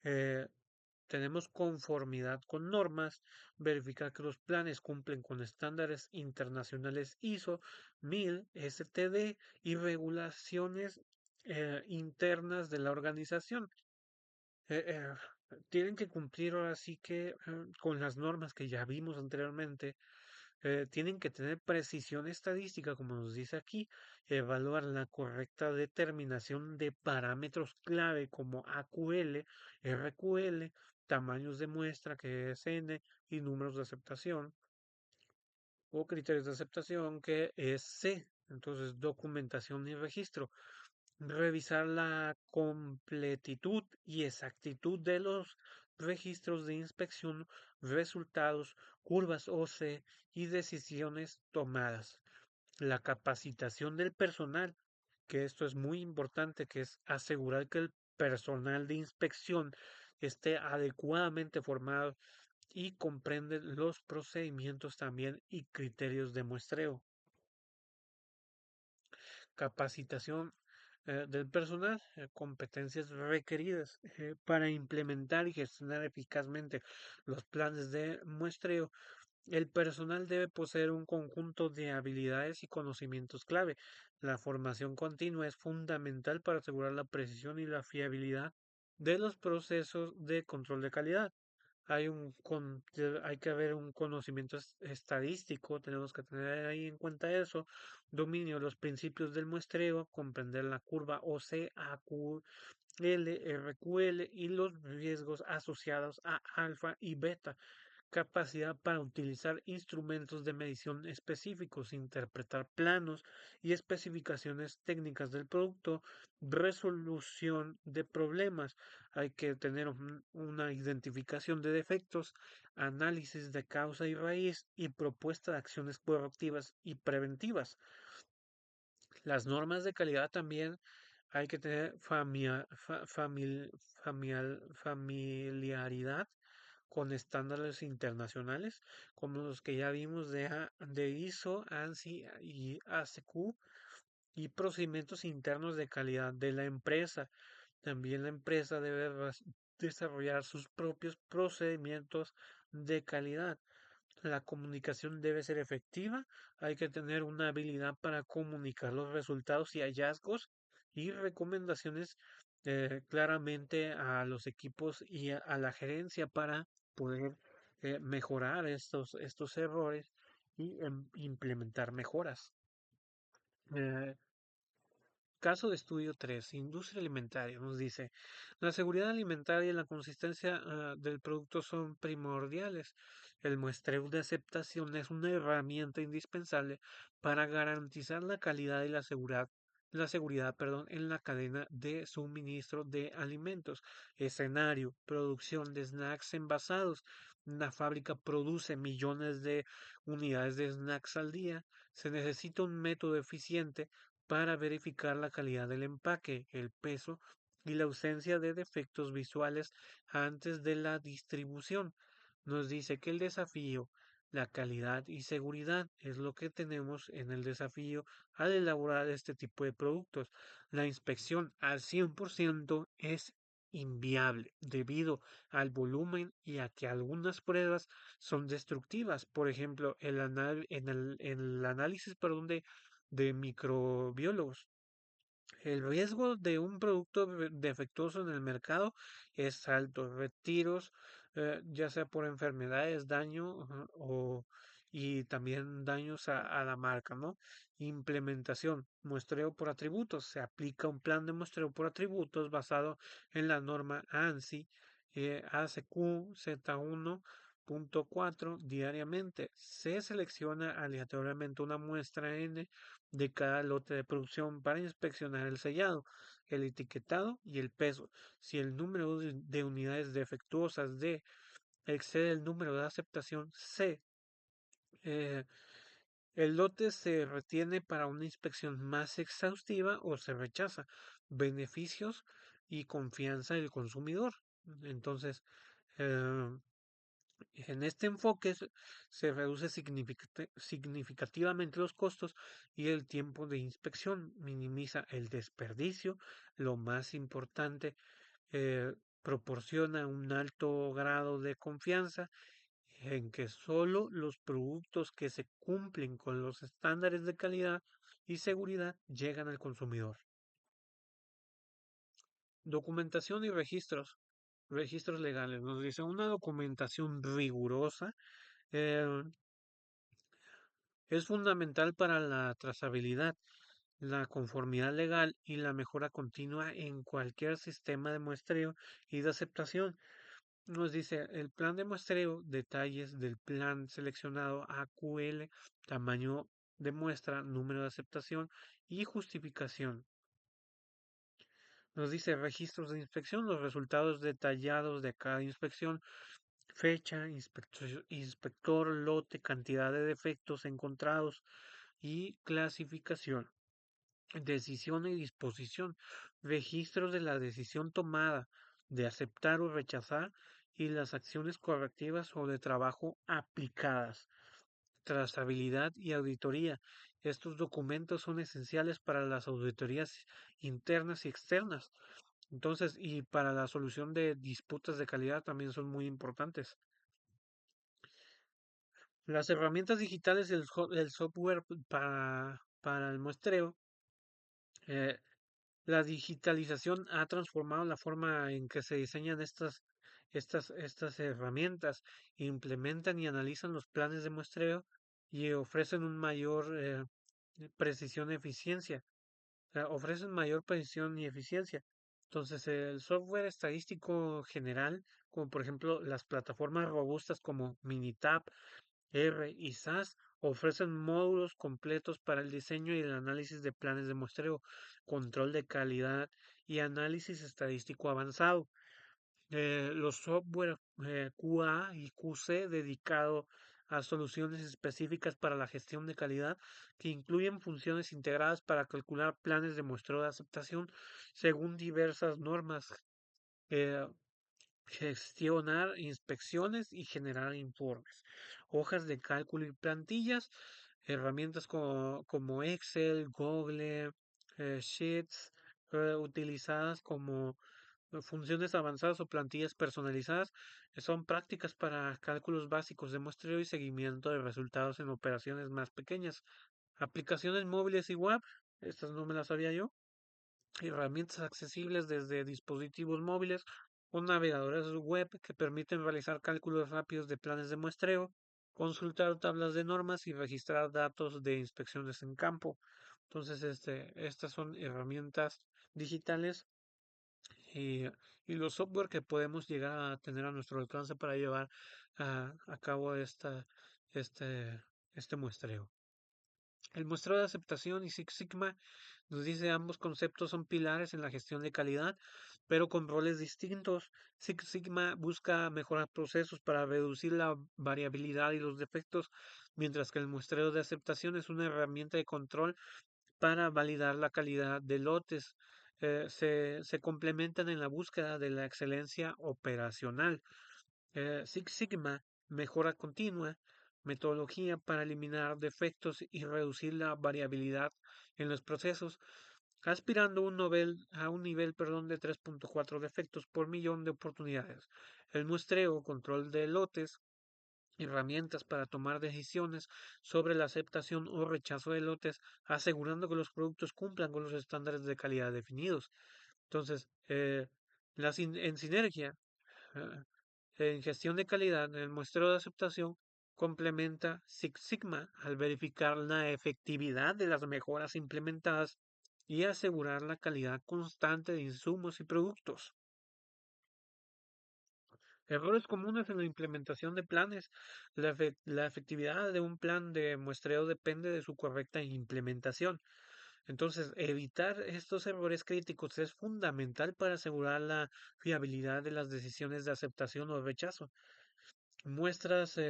Eh, Tenemos conformidad con normas, verificar que los planes cumplen con estándares internacionales ISO 1000 STD y regulaciones internas de la organización. Eh, eh, Tienen que cumplir ahora sí que con las normas que ya vimos anteriormente. Tienen que tener precisión estadística, como nos dice aquí, evaluar la correcta determinación de parámetros clave como AQL, RQL, tamaños de muestra que es N y números de aceptación o criterios de aceptación que es C. Entonces, documentación y registro. Revisar la completitud y exactitud de los registros de inspección, resultados, curvas OC y decisiones tomadas. La capacitación del personal, que esto es muy importante, que es asegurar que el personal de inspección esté adecuadamente formado y comprende los procedimientos también y criterios de muestreo. Capacitación del personal, competencias requeridas para implementar y gestionar eficazmente los planes de muestreo. El personal debe poseer un conjunto de habilidades y conocimientos clave. La formación continua es fundamental para asegurar la precisión y la fiabilidad de los procesos de control de calidad. Hay que haber un conocimiento estadístico, tenemos que tener ahí en cuenta eso, dominio de los principios del muestreo, comprender la curva OC, AQL, RQL y los riesgos asociados a alfa y beta, capacidad para utilizar instrumentos de medición específicos, interpretar planos y especificaciones técnicas del producto, resolución de problemas. Hay que tener una identificación de defectos, análisis de causa y raíz y propuesta de acciones correctivas y preventivas. Las normas de calidad también hay que tener familiaridad con estándares internacionales, como los que ya vimos de ISO, ANSI y ACQ, y procedimientos internos de calidad de la empresa. También la empresa debe desarrollar sus propios procedimientos de calidad. La comunicación debe ser efectiva, hay que tener una habilidad para comunicar los resultados y hallazgos y recomendaciones claramente a los equipos y a la gerencia para poder mejorar estos errores y implementar mejoras. Eh, Caso de estudio 3, industria alimentaria, nos dice, la seguridad alimentaria y la consistencia del producto son primordiales. El muestreo de aceptación es una herramienta indispensable para garantizar la calidad y la seguridad, perdón, en la cadena de suministro de alimentos. Escenario, producción de snacks envasados. Una fábrica produce millones de unidades de snacks al día. Se necesita un método eficiente para verificar la calidad del empaque, el peso y la ausencia de defectos visuales antes de la distribución. Nos dice que el desafío, la calidad y seguridad es lo que tenemos en el desafío al elaborar este tipo de productos. La inspección al 100% es inviable debido al volumen y a que algunas pruebas son destructivas. Por ejemplo, en el análisis, perdón, de microbiólogos. El riesgo de un producto defectuoso en el mercado es alto. Retiros, ya sea por enfermedades, daño y también daños a la marca, ¿no? Implementación, muestreo por atributos. Se aplica un plan de muestreo por atributos basado en la norma ANSI, ACQ Z1.4 diariamente. Se selecciona aleatoriamente una muestra N de cada lote de producción para inspeccionar el sellado, el etiquetado y el peso. Si el número de unidades defectuosas D excede el número de aceptación C, eh, el lote se retiene para una inspección más exhaustiva o se rechaza. Beneficios y confianza del consumidor. Entonces, eh, en este enfoque se reduce significativamente los costos y el tiempo de inspección, minimiza el desperdicio, lo más importante, proporciona un alto grado de confianza en que solo los productos que se cumplen con los estándares de calidad y seguridad llegan al consumidor. Documentación y registros. Registros legales. Nos dice una documentación rigurosa. eh, Es fundamental para la trazabilidad, la conformidad legal y la mejora continua en cualquier sistema de muestreo y de aceptación. Nos dice el plan de muestreo, detalles del plan seleccionado AQL, tamaño de muestra, número de aceptación y justificación. Nos dice registros de inspección, los resultados detallados de cada inspección, fecha, inspector, lote, cantidad de defectos encontrados y clasificación. Decisión y disposición. Registros de la decisión tomada de aceptar o rechazar y las acciones correctivas o de trabajo aplicadas. Trazabilidad y auditoría. Estos documentos son esenciales para las auditorías internas y externas. Entonces, y para la solución de disputas de calidad también son muy importantes. Las herramientas digitales y el software para el muestreo. eh, La digitalización ha transformado la forma en que se diseñan estas herramientas, implementan y analizan los planes de muestreo y ofrecen un mayor precisión y eficiencia. Ofrecen mayor precisión y eficiencia. Entonces, el software estadístico general, como por ejemplo las plataformas robustas como Minitab, R y SAS ofrecen módulos completos para el diseño y el análisis de planes de muestreo, control de calidad y análisis estadístico avanzado. Los software QA y QC dedicado a soluciones específicas para la gestión de calidad que incluyen funciones integradas para calcular planes de muestreo de aceptación según diversas normas. eh, Gestionar inspecciones y generar informes, hojas de cálculo y plantillas, herramientas como Excel, Google, Sheets, utilizadas como funciones avanzadas o plantillas personalizadas, son prácticas para cálculos básicos de muestreo y seguimiento de resultados en operaciones más pequeñas. Aplicaciones móviles y web, estas no me las sabía yo. Herramientas accesibles desde dispositivos móviles o navegadores web que permiten realizar cálculos rápidos de planes de muestreo, consultar tablas de normas y registrar datos de inspecciones en campo. Entonces, estas son herramientas digitales y, y los software que podemos llegar a tener a nuestro alcance para llevar a cabo este, este muestreo. El muestreo de aceptación y Six Sigma nos dice ambos conceptos son pilares en la gestión de calidad, pero con roles distintos. Six Sigma busca mejorar procesos para reducir la variabilidad y los defectos, mientras que el muestreo de aceptación es una herramienta de control para validar la calidad de lotes. Se complementan en la búsqueda de la excelencia operacional. Six Sigma, mejora continua, metodología para eliminar defectos y reducir la variabilidad en los procesos, aspirando a un nivel, perdón, de 3.4 defectos por millón de oportunidades. El muestreo, control de lotes, herramientas para tomar decisiones sobre la aceptación o rechazo de lotes, asegurando que los productos cumplan con los estándares de calidad definidos. Entonces, en sinergia, eh, en gestión de calidad, el muestreo de aceptación complementa Six Sigma al verificar la efectividad de las mejoras implementadas y asegurar la calidad constante de insumos y productos. Errores comunes en la implementación de planes. La efectividad de un plan de muestreo depende de su correcta implementación. Entonces, evitar estos errores críticos es fundamental para asegurar la fiabilidad de las decisiones de aceptación o rechazo. Muestras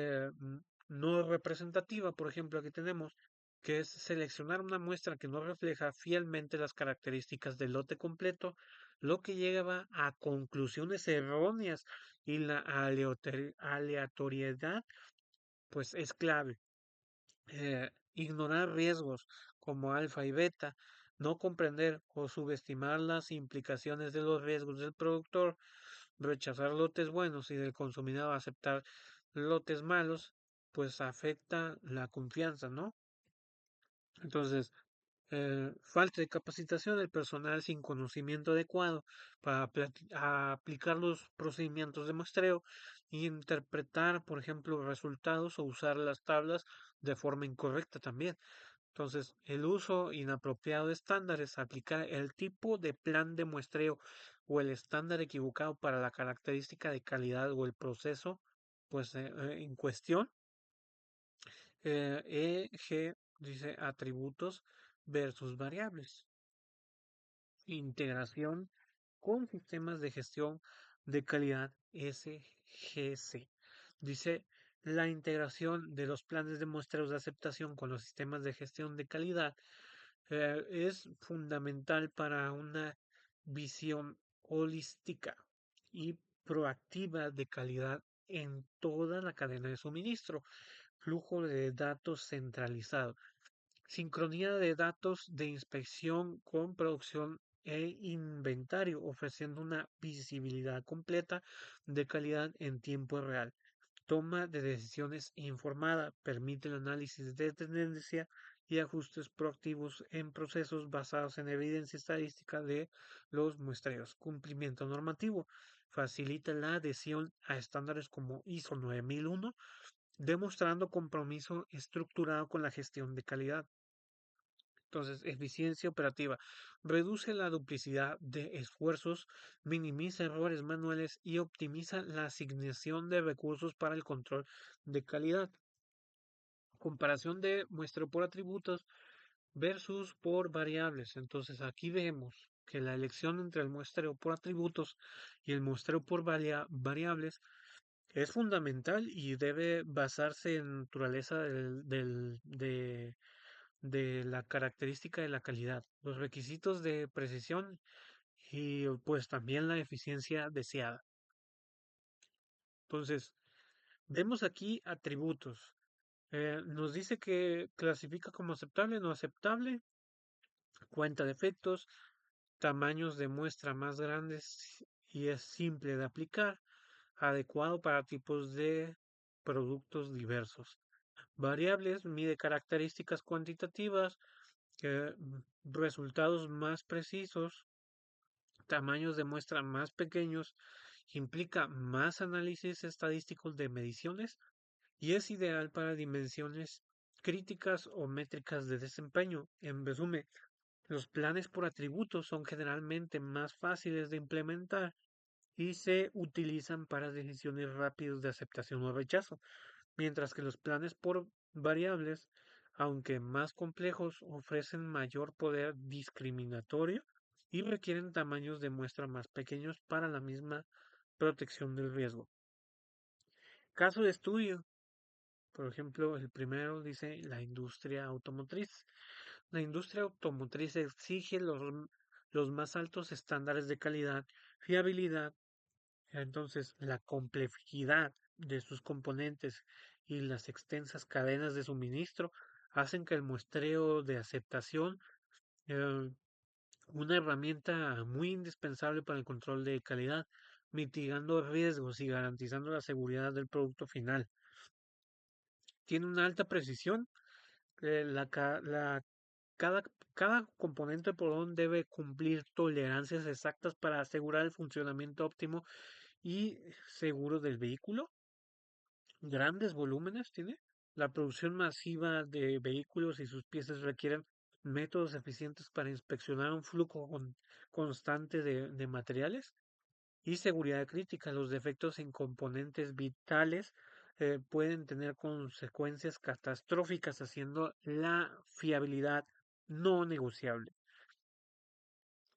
no representativa, por ejemplo, aquí tenemos, que es seleccionar una muestra que no refleja fielmente las características del lote completo, lo que lleva a conclusiones erróneas y la aleatoriedad, pues es clave. Ignorar riesgos como alfa y beta, no comprender o subestimar las implicaciones de los riesgos del productor, rechazar lotes buenos y del consumidor aceptar lotes malos, pues afecta la confianza, ¿no? Entonces, falta de capacitación del personal sin conocimiento adecuado para aplicar los procedimientos de muestreo y interpretar, por ejemplo, resultados o usar las tablas de forma incorrecta también. Entonces, el uso inapropiado de estándares, aplicar el tipo de plan de muestreo o el estándar equivocado para la característica de calidad o el proceso, pues en cuestión. EG dice atributos versus variables. Integración con sistemas de gestión de calidad SGC. Dice la integración de los planes de muestreos de aceptación con los sistemas de gestión de calidad es fundamental para una visión holística y proactiva de calidad en toda la cadena de suministro, flujo de datos centralizado, sincronía de datos de inspección con producción e inventario, ofreciendo una visibilidad completa de calidad en tiempo real. Toma de decisiones informada, permite el análisis de tendencia y ajustes proactivos en procesos basados en evidencia estadística de los muestreos. Cumplimiento normativo. Facilita la adhesión a estándares como ISO 9001, demostrando compromiso estructurado con la gestión de calidad. Entonces, eficiencia operativa. Reduce la duplicidad de esfuerzos, minimiza errores manuales y optimiza la asignación de recursos para el control de calidad. Comparación de muestreo por atributos versus por variables. Entonces, aquí vemos que la elección entre el muestreo por atributos y el muestreo por variables es fundamental y debe basarse en la naturaleza de la característica de la calidad, los requisitos de precisión y pues también la eficiencia deseada. Entonces, vemos aquí atributos. Nos dice que clasifica como aceptable, no aceptable, cuenta defectos, tamaños de muestra más grandes y es simple de aplicar, adecuado para tipos de productos diversos. Variables mide características cuantitativas, resultados más precisos, tamaños de muestra más pequeños, implica más análisis estadísticos de mediciones y es ideal para dimensiones críticas o métricas de desempeño. En resumen, los planes por atributos son generalmente más fáciles de implementar y se utilizan para decisiones rápidas de aceptación o rechazo, mientras que los planes por variables, aunque más complejos, ofrecen mayor poder discriminatorio y requieren tamaños de muestra más pequeños para la misma protección del riesgo. Caso de estudio, por ejemplo, el primero dice la industria automotriz. La industria automotriz exige los más altos estándares de calidad, fiabilidad. Entonces, la complejidad de sus componentes y las extensas cadenas de suministro hacen que el muestreo de aceptación, eh, una herramienta muy indispensable para el control de calidad, mitigando riesgos y garantizando la seguridad del producto final. tiene una alta precisión. La, ca- la- cada, cada componente por debe cumplir tolerancias exactas para asegurar el funcionamiento óptimo y seguro del vehículo. Grandes volúmenes tiene. La producción masiva de vehículos y sus piezas requieren métodos eficientes para inspeccionar un flujo constante de materiales y seguridad crítica. Los defectos en componentes vitales pueden tener consecuencias catastróficas, haciendo la fiabilidad no negociable.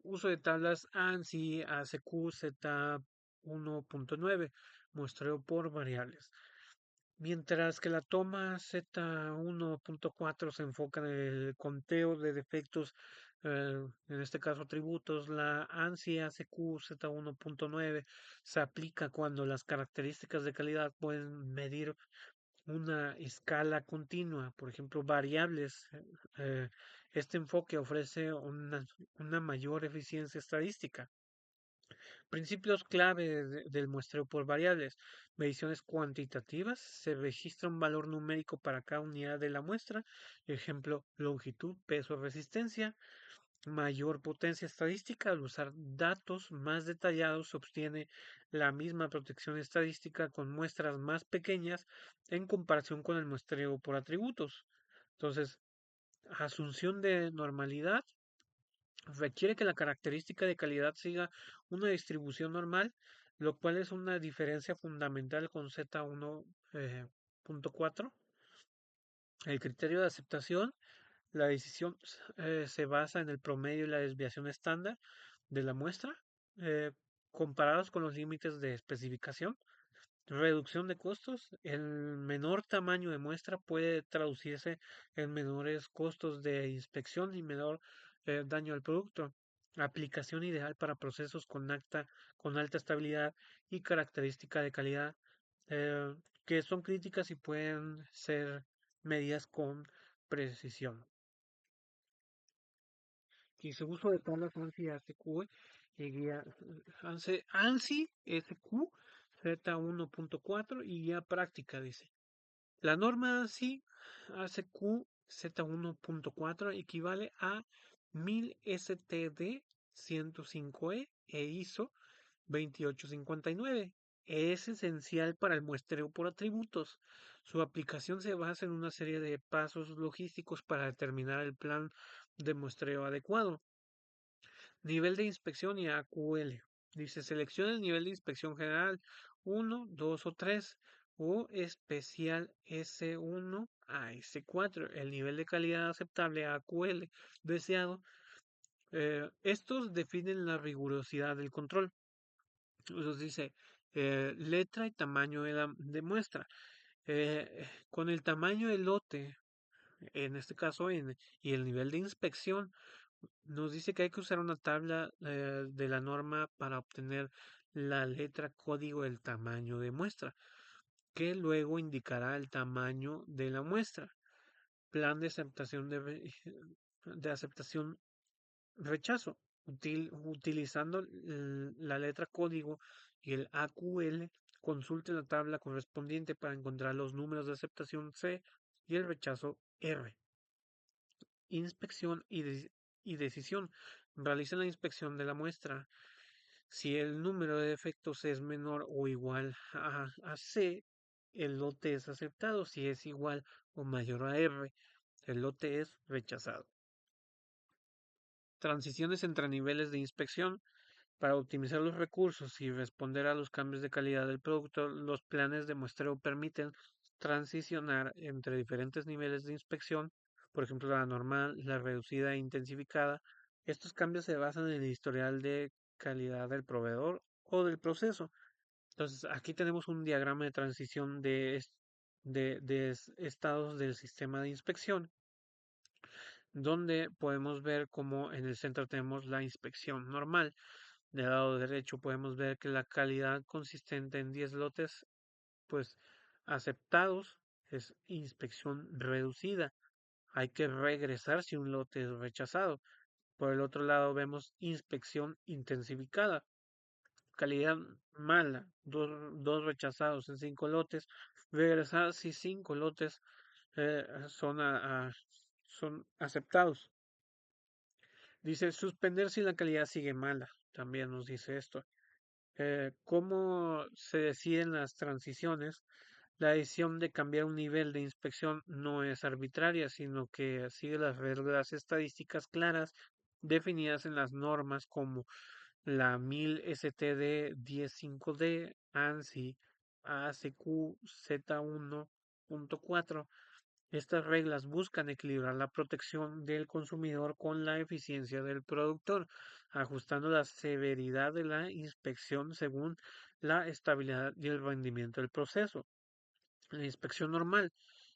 Uso de tablas ANSI, ACQ, Z1.9, muestreo por variables. Mientras que la toma Z1.4 se enfoca en el conteo de defectos, en este caso atributos, la ANSI ACQ Z1.9 se aplica cuando las características de calidad pueden medir una escala continua, por ejemplo, variables. eh, este enfoque ofrece una mayor eficiencia estadística. Principios clave del muestreo por variables. Mediciones cuantitativas. Se registra un valor numérico para cada unidad de la muestra. Ejemplo, longitud, peso, resistencia. Mayor potencia estadística. Al usar datos más detallados se obtiene la misma protección estadística con muestras más pequeñas en comparación con el muestreo por atributos. Entonces, asunción de normalidad requiere que la característica de calidad siga una distribución normal, lo cual es una diferencia fundamental con Z1.4. El criterio de aceptación, la decisión se basa en el promedio y la desviación estándar de la muestra, eh, comparados con los límites de especificación. Reducción de costos. El menor tamaño de muestra puede traducirse en menores costos de inspección y menor daño al producto. Aplicación ideal para procesos con alta estabilidad y característica de calidad, eh, que son críticas y pueden ser medidas con precisión. Y su uso de tablas ANSI SQ y guía ANSI SQ Z1.4 y guía práctica, dice. La norma ANSI ACQ Z1.4 equivale a 1000 STD 105E e ISO 2859. Es esencial para el muestreo por atributos. Su aplicación se basa en una serie de pasos logísticos para determinar el plan de muestreo adecuado. Nivel de inspección y AQL. Dice, selecciona el nivel de inspección general 1, 2 o 3 o especial S1 a S4. El nivel de calidad aceptable AQL deseado. Estos definen la rigurosidad del control. Entonces dice, letra y tamaño de muestra. Con el tamaño del lote, en este caso, y el nivel de inspección, nos dice que hay que usar una tabla de la norma para obtener la letra código del tamaño de muestra, que luego indicará el tamaño de la muestra. Plan de aceptación de aceptación rechazo. Utilizando la letra código y el AQL, consulte la tabla correspondiente para encontrar los números de aceptación C y el rechazo R. Inspección y decisión. Realiza la inspección de la muestra. Si el número de defectos es menor o igual a C, el lote es aceptado. Si es igual o mayor a R, el lote es rechazado. Transiciones entre niveles de inspección. Para optimizar los recursos y responder a los cambios de calidad del producto, los planes de muestreo permiten transicionar entre diferentes niveles de inspección, por ejemplo, la normal, la reducida e intensificada. Estos cambios se basan en el historial de calidad del proveedor o del proceso. Entonces, aquí tenemos un diagrama de transición de estados del sistema de inspección, donde podemos ver cómo en el centro tenemos la inspección normal. Del lado derecho podemos ver que la calidad consistente en 10 lotes, pues aceptados, es inspección reducida. Hay que regresar si un lote es rechazado. Por el otro lado vemos inspección intensificada. Calidad mala, dos rechazados en 5 lotes. Regresar si 5 lotes son aceptados. Dice suspender si la calidad sigue mala. También nos dice esto. ¿Cómo se deciden las transiciones? La decisión de cambiar un nivel de inspección no es arbitraria, sino que sigue las reglas estadísticas claras definidas en las normas como la 1000 STD 105D, ANSI, ACQ Z1.4. Estas reglas buscan equilibrar la protección del consumidor con la eficiencia del productor, ajustando la severidad de la inspección según la estabilidad y el rendimiento del proceso. La inspección normal,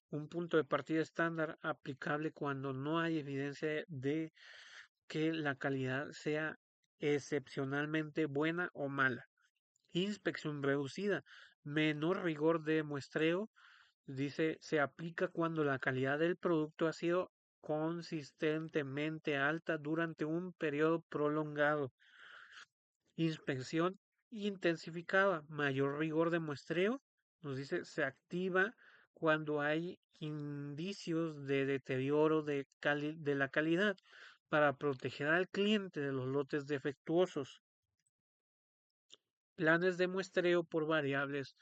un punto de partida estándar aplicable cuando no hay evidencia de que la calidad sea excepcionalmente buena o mala. Inspección reducida, menor rigor de muestreo. Dice, se aplica cuando la calidad del producto ha sido consistentemente alta durante un periodo prolongado. Inspección intensificada, mayor rigor de muestreo. Nos dice, se activa cuando hay indicios de deterioro de la calidad para proteger al cliente de los lotes defectuosos. Planes de muestreo por variables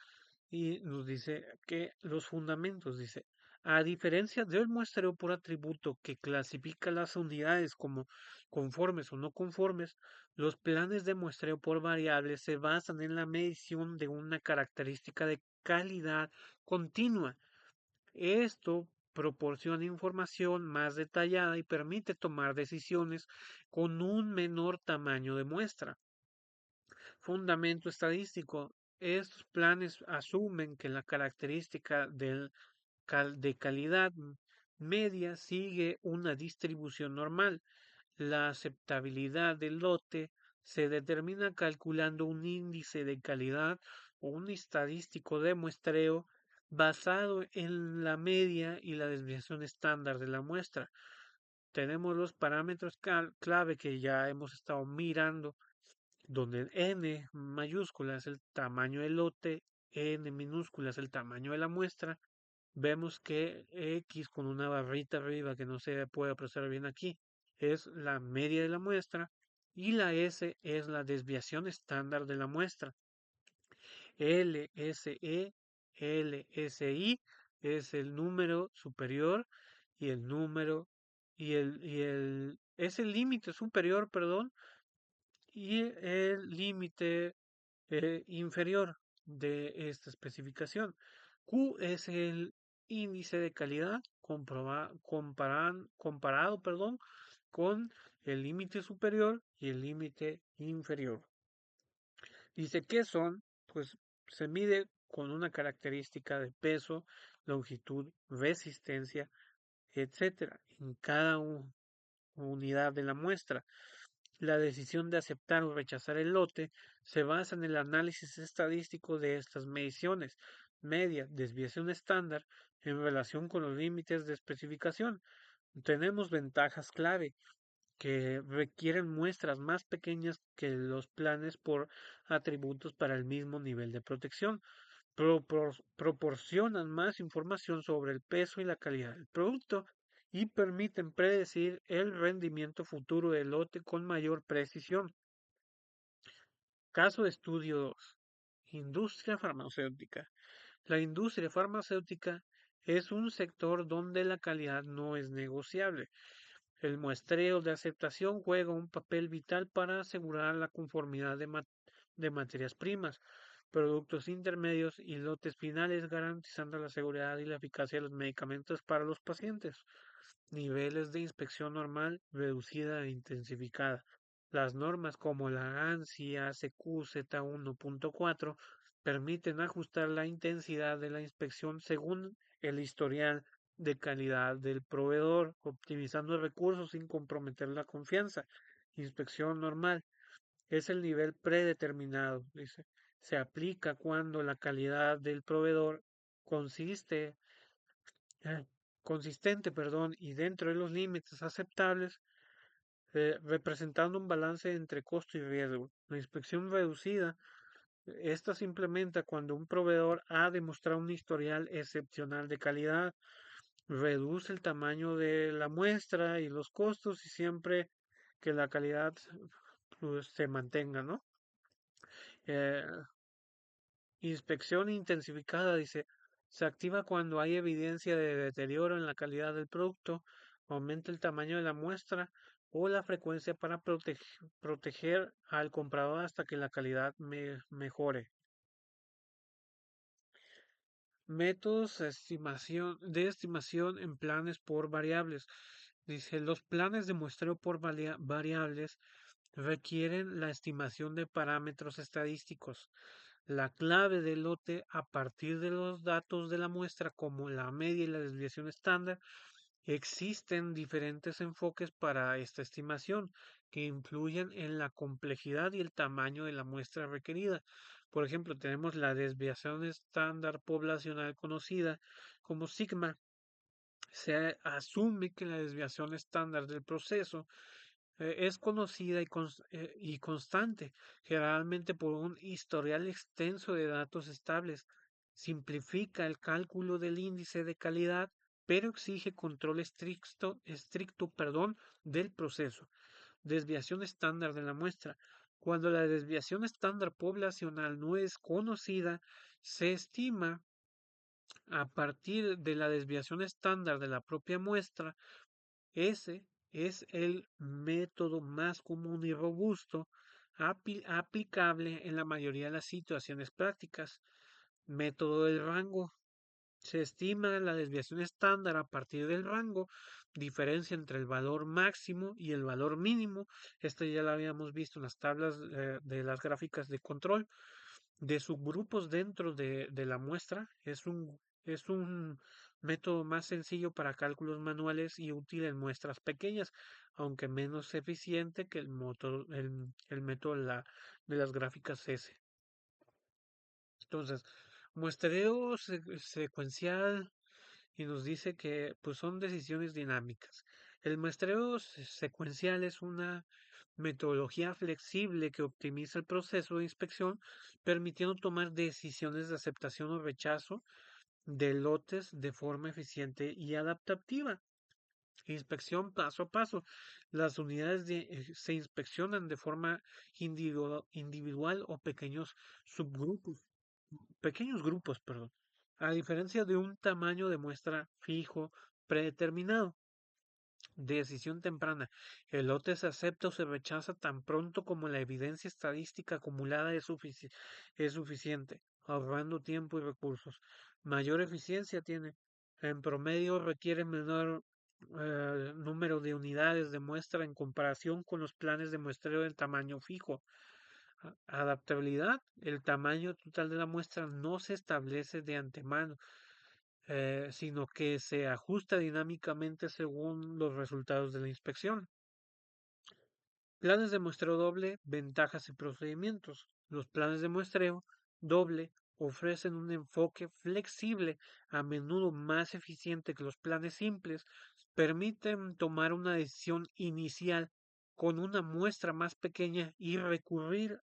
y nos dice que los fundamentos, dice, a diferencia del muestreo por atributo que clasifica las unidades como conformes o no conformes, los planes de muestreo por variables se basan en la medición de una característica de calidad continua. Esto proporciona información más detallada y permite tomar decisiones con un menor tamaño de muestra. Fundamento estadístico. Estos planes asumen que la característica de calidad media sigue una distribución normal. La aceptabilidad del lote se determina calculando un índice de calidad o un estadístico de muestreo basado en la media y la desviación estándar de la muestra. Tenemos los parámetros clave que ya hemos estado mirando donde n mayúscula es el tamaño del lote, n minúscula es el tamaño de la muestra, vemos que x con una barrita arriba que no se puede apreciar bien aquí es la media de la muestra y la s es la desviación estándar de la muestra. LSE, LSI es el número superior y el número es el límite superior, perdón, y el límite inferior de esta especificación. Q es el índice de calidad comparado, perdón, con el límite superior y el límite inferior. Dice que son, pues se mide con una característica de peso, longitud, resistencia, etcétera, en cada unidad de la muestra. La decisión de aceptar o rechazar el lote se basa en el análisis estadístico de estas mediciones, media, desviación estándar, en relación con los límites de especificación. Tenemos ventajas clave que requieren muestras más pequeñas que los planes por atributos para el mismo nivel de protección. Proporcionan más información sobre el peso y la calidad del producto y permiten predecir el rendimiento futuro del lote con mayor precisión. Caso de estudio 2. Industria farmacéutica. La industria farmacéutica es un sector donde la calidad no es negociable. El muestreo de aceptación juega un papel vital para asegurar la conformidad de materias primas, productos intermedios y lotes finales, garantizando la seguridad y la eficacia de los medicamentos para los pacientes. Niveles de inspección normal, reducida e intensificada. Las normas como la ANSI ACQ Z1.4 permiten ajustar la intensidad de la inspección según el historial de calidad del proveedor, optimizando recursos sin comprometer la confianza. Inspección normal es el nivel predeterminado, dice. Se aplica cuando la calidad del proveedor consiste, eh, consistente, perdón, y dentro de los límites aceptables, representando un balance entre costo y riesgo. La inspección reducida, esta se implementa cuando un proveedor ha demostrado un historial excepcional de calidad, reduce el tamaño de la muestra y los costos y siempre que la calidad pues, se mantenga, ¿no? Eh, Inspección intensificada, dice, se activa cuando hay evidencia de deterioro en la calidad del producto, aumenta el tamaño de la muestra o la frecuencia para proteger al comprador hasta que la calidad mejore. Métodos de estimación en planes por variables. Dice, los planes de muestreo por variables requieren la estimación de parámetros estadísticos. La clave del lote a partir de los datos de la muestra, como la media y la desviación estándar, existen diferentes enfoques para esta estimación que influyen en la complejidad y el tamaño de la muestra requerida. Por ejemplo, tenemos la desviación estándar poblacional conocida como sigma. Se asume que la desviación estándar del proceso es conocida y constante, generalmente por un historial extenso de datos estables. Simplifica el cálculo del índice de calidad, pero exige control estricto, del proceso. Desviación estándar de la muestra. Cuando la desviación estándar poblacional no es conocida, se estima a partir de la desviación estándar de la propia muestra. Ese es el método más común y robusto aplicable en la mayoría de las situaciones prácticas. Método del rango. Se estima la desviación estándar a partir del rango, diferencia entre el valor máximo y el valor mínimo. Esto ya lo habíamos visto en las tablas de las gráficas de control de subgrupos dentro de la muestra. Es un método más sencillo para cálculos manuales y útil en muestras pequeñas, aunque menos eficiente que el método de las gráficas S. Entonces, muestreo secuencial y nos dice que pues son decisiones dinámicas. El muestreo secuencial es una metodología flexible que optimiza el proceso de inspección, permitiendo tomar decisiones de aceptación o rechazo de lotes de forma eficiente y adaptativa. Inspección paso a paso. Las unidades se inspeccionan de forma individual o pequeños grupos, perdón, a diferencia de un tamaño de muestra fijo predeterminado. Decisión temprana. El lote se acepta o se rechaza tan pronto como la evidencia estadística acumulada es suficiente, ahorrando tiempo y recursos. Mayor eficiencia tiene. En promedio requiere menor número de unidades de muestra en comparación con los planes de muestreo del tamaño fijo. Adaptabilidad. El tamaño total de la muestra no se establece de antemano, sino que se ajusta dinámicamente según los resultados de la inspección. Planes de muestreo doble, ventajas y procedimientos. Los planes de muestreo doble ofrecen un enfoque flexible, a menudo más eficiente que los planes simples, permiten tomar una decisión inicial con una muestra más pequeña y recurrir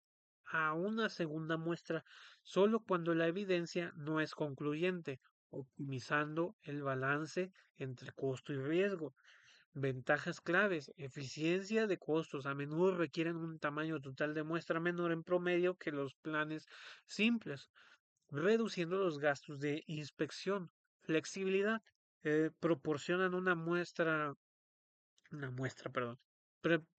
a una segunda muestra solo cuando la evidencia no es concluyente, optimizando el balance entre costo y riesgo. Ventajas claves: eficiencia de costos. A menudo requieren un tamaño total de muestra menor en promedio que los planes simples, reduciendo los gastos de inspección. Flexibilidad. Proporcionan perdón,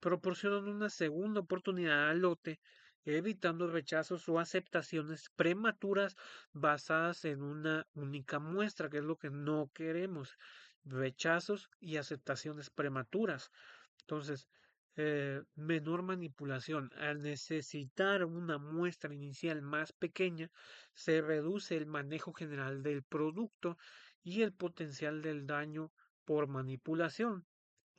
proporcionan una segunda oportunidad al lote, evitando rechazos o aceptaciones prematuras basadas en una única muestra, que es lo que no queremos, rechazos y aceptaciones prematuras. Entonces, menor manipulación. Al necesitar una muestra inicial más pequeña, se reduce el manejo general del producto y el potencial del daño por manipulación.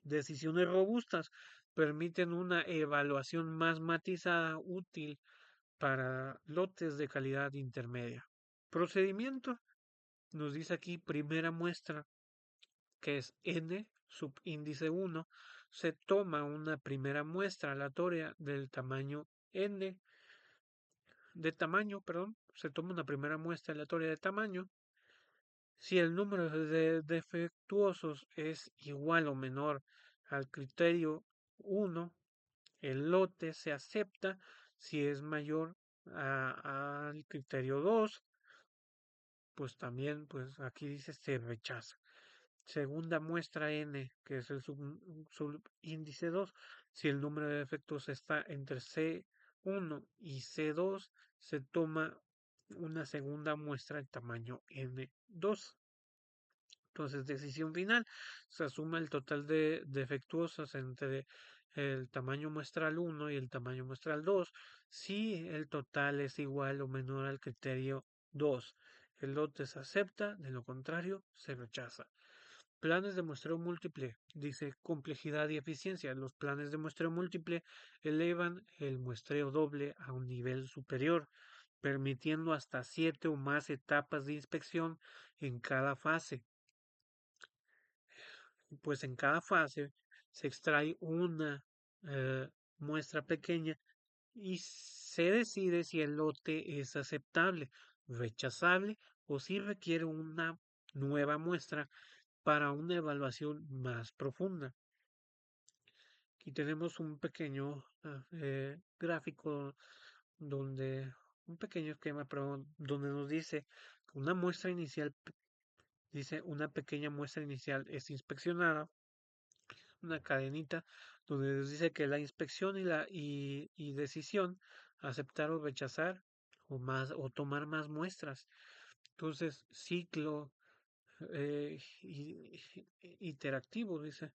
Decisiones robustas permiten una evaluación más matizada, útil para lotes de calidad intermedia. Procedimiento, nos dice aquí primera muestra, que es N subíndice 1. Se toma una primera muestra aleatoria del tamaño N, de tamaño, perdón, se toma una primera muestra aleatoria de tamaño, Si el número de defectuosos es igual o menor al criterio 1, el lote se acepta. Si es mayor al criterio 2, pues también, pues aquí dice se rechaza. Segunda muestra n, que es el subíndice 2. Si el número de defectos está entre C1 y C2, se toma una segunda muestra de tamaño N2. Entonces, decisión final, se suma el total de defectuosas entre el tamaño muestral 1 y el tamaño muestral 2 si el total es igual o menor al criterio 2. El lote se acepta, de lo contrario, se rechaza. Planes de muestreo múltiple, dice complejidad y eficiencia. Los planes de muestreo múltiple elevan el muestreo doble a un nivel superior, permitiendo hasta 7 o más etapas de inspección en cada fase. Pues en cada fase se extrae una muestra pequeña y se decide si el lote es aceptable, rechazable o si requiere una nueva muestra para una evaluación más profunda. Aquí tenemos un pequeño gráfico donde un pequeño esquema, pero donde nos dice que una muestra inicial, dice una pequeña muestra inicial es inspeccionada, una cadenita donde nos dice que la inspección y decisión, aceptar o rechazar o más o tomar más muestras. Entonces, ciclo iterativo, dice.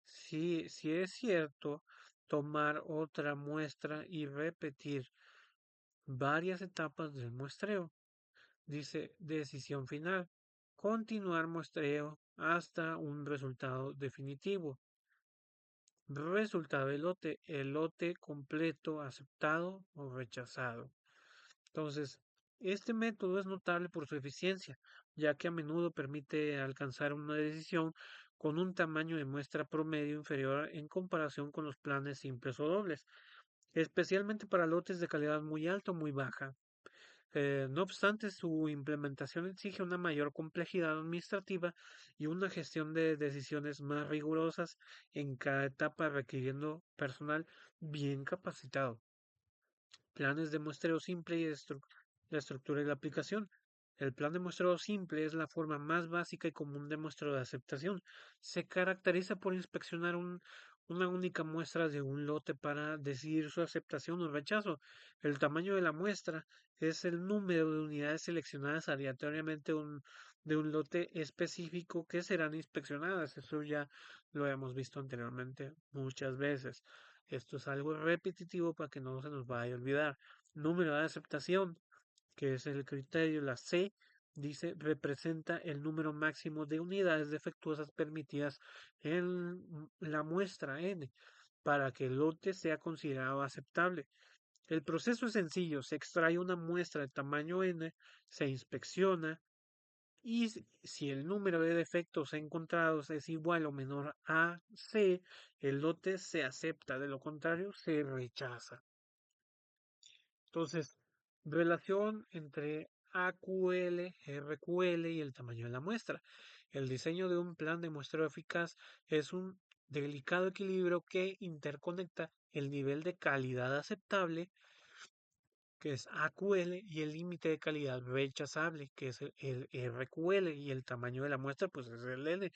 Si es cierto, tomar otra muestra y repetir varias etapas del muestreo. Dice decisión final. Continuar muestreo hasta un resultado definitivo. Resultado el lote completo aceptado o rechazado. Entonces, este método es notable por su eficiencia, ya que a menudo permite alcanzar una decisión con un tamaño de muestra promedio inferior en comparación con los planes simples o dobles, especialmente para lotes de calidad muy alta o muy baja. No obstante, su implementación exige una mayor complejidad administrativa y una gestión de decisiones más rigurosas en cada etapa, requiriendo personal bien capacitado. Planes de muestreo simple y la estructura y la aplicación. El plan de muestreo simple es la forma más básica y común de muestreo de aceptación. Se caracteriza por inspeccionar una única muestra de un lote para decidir su aceptación o rechazo. El tamaño de la muestra es el número de unidades seleccionadas aleatoriamente de un lote específico que serán inspeccionadas. Eso ya lo hemos visto anteriormente muchas veces. Esto es algo repetitivo para que no se nos vaya a olvidar. Número de aceptación, que es el criterio, la C, dice, representa el número máximo de unidades defectuosas permitidas en la muestra N para que el lote sea considerado aceptable. El proceso es sencillo, se extrae una muestra de tamaño N, se inspecciona y si el número de defectos encontrados es igual o menor a C, el lote se acepta, de lo contrario se rechaza. Entonces, relación entre AQL, RQL y el tamaño de la muestra. El diseño de un plan de muestreo eficaz es un delicado equilibrio que interconecta el nivel de calidad aceptable, que es AQL, y el límite de calidad rechazable, que es el RQL, y el tamaño de la muestra, pues es el N.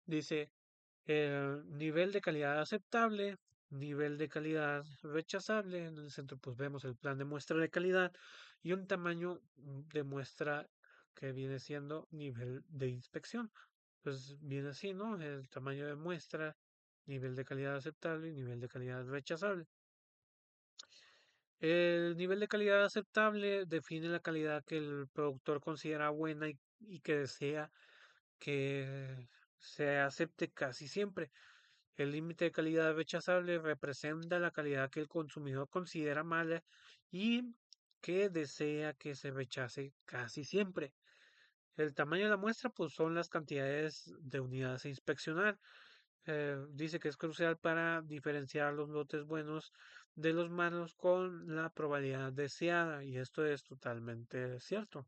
Dice, nivel de calidad aceptable, nivel de calidad rechazable. En el centro pues vemos el plan de muestra de calidad y un tamaño de muestra que viene siendo nivel de inspección. Pues viene así, ¿no? El tamaño de muestra, nivel de calidad aceptable y nivel de calidad rechazable. El nivel de calidad aceptable define la calidad que el productor considera buena y que desea que se acepte casi siempre. El límite de calidad rechazable representa la calidad que el consumidor considera mala y que desea que se rechace casi siempre. El tamaño de la muestra, pues son las cantidades de unidades a inspeccionar. Dice que es crucial para diferenciar los lotes buenos de los malos con la probabilidad deseada, y esto es totalmente cierto.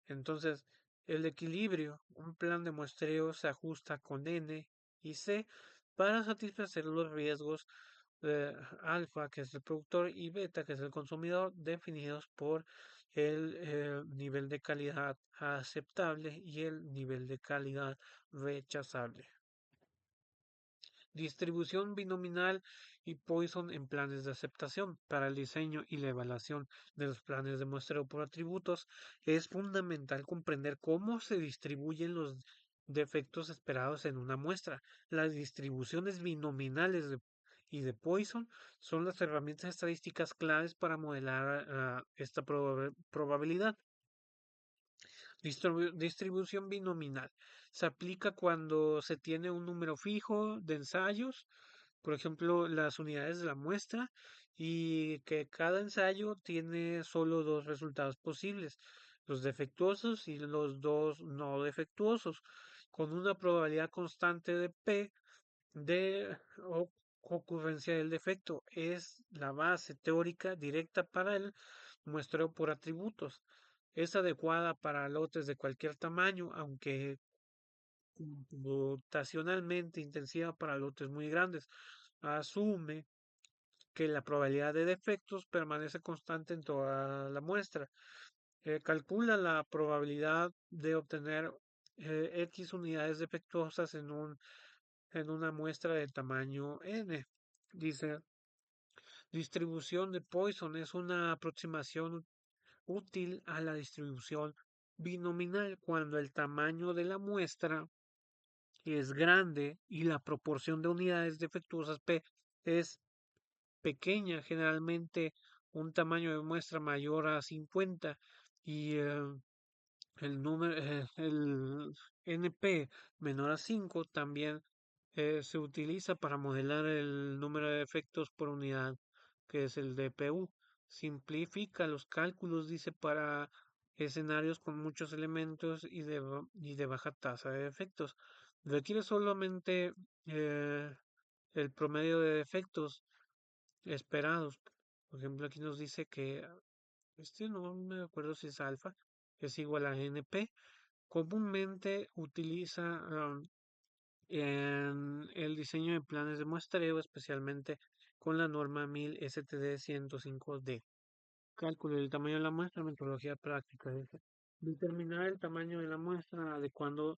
Entonces, El equilibrio, un plan de muestreo se ajusta con N y C para satisfacer los riesgos alfa, que es el productor, y beta, que es el consumidor, definidos por el nivel de calidad aceptable y el nivel de calidad rechazable. Distribución binominal y Poisson en planes de aceptación. Para el diseño y la evaluación de los planes de muestreo por atributos, es fundamental comprender cómo se distribuyen los defectos esperados en una muestra. Las distribuciones binominales y de Poisson son las herramientas estadísticas claves para modelar esta probabilidad. Distribución binominal. Se aplica cuando se tiene un número fijo de ensayos, por ejemplo, las unidades de la muestra, y que cada ensayo tiene solo dos resultados posibles, los defectuosos y los dos no defectuosos, con una probabilidad constante de P de ocurrencia del defecto. Es la base teórica directa para el muestreo por atributos. Es adecuada para lotes de cualquier tamaño, aunque computacionalmente intensiva para lotes muy grandes. Asume que la probabilidad de defectos permanece constante en toda la muestra. Calcula la probabilidad de obtener X unidades defectuosas en una muestra de tamaño n. Dice, distribución de Poisson es una aproximación útil a la distribución binominal cuando el tamaño de la muestra es grande y la proporción de unidades defectuosas P es pequeña, generalmente un tamaño de muestra mayor a 50 y el número, el NP menor a 5 también se utiliza para modelar el número de efectos por unidad, que es el DPU. Simplifica los cálculos, dice, para escenarios con muchos elementos y de baja tasa de efectos. Requiere solamente el promedio de efectos esperados. Por ejemplo, aquí nos dice que este no me acuerdo si es alfa, es igual a NP. Comúnmente utiliza en el diseño de planes de muestreo, especialmente con la norma 1000 STD 105D. Cálculo del tamaño de la muestra, metodología práctica. Dice. Determinar el tamaño de la muestra adecuado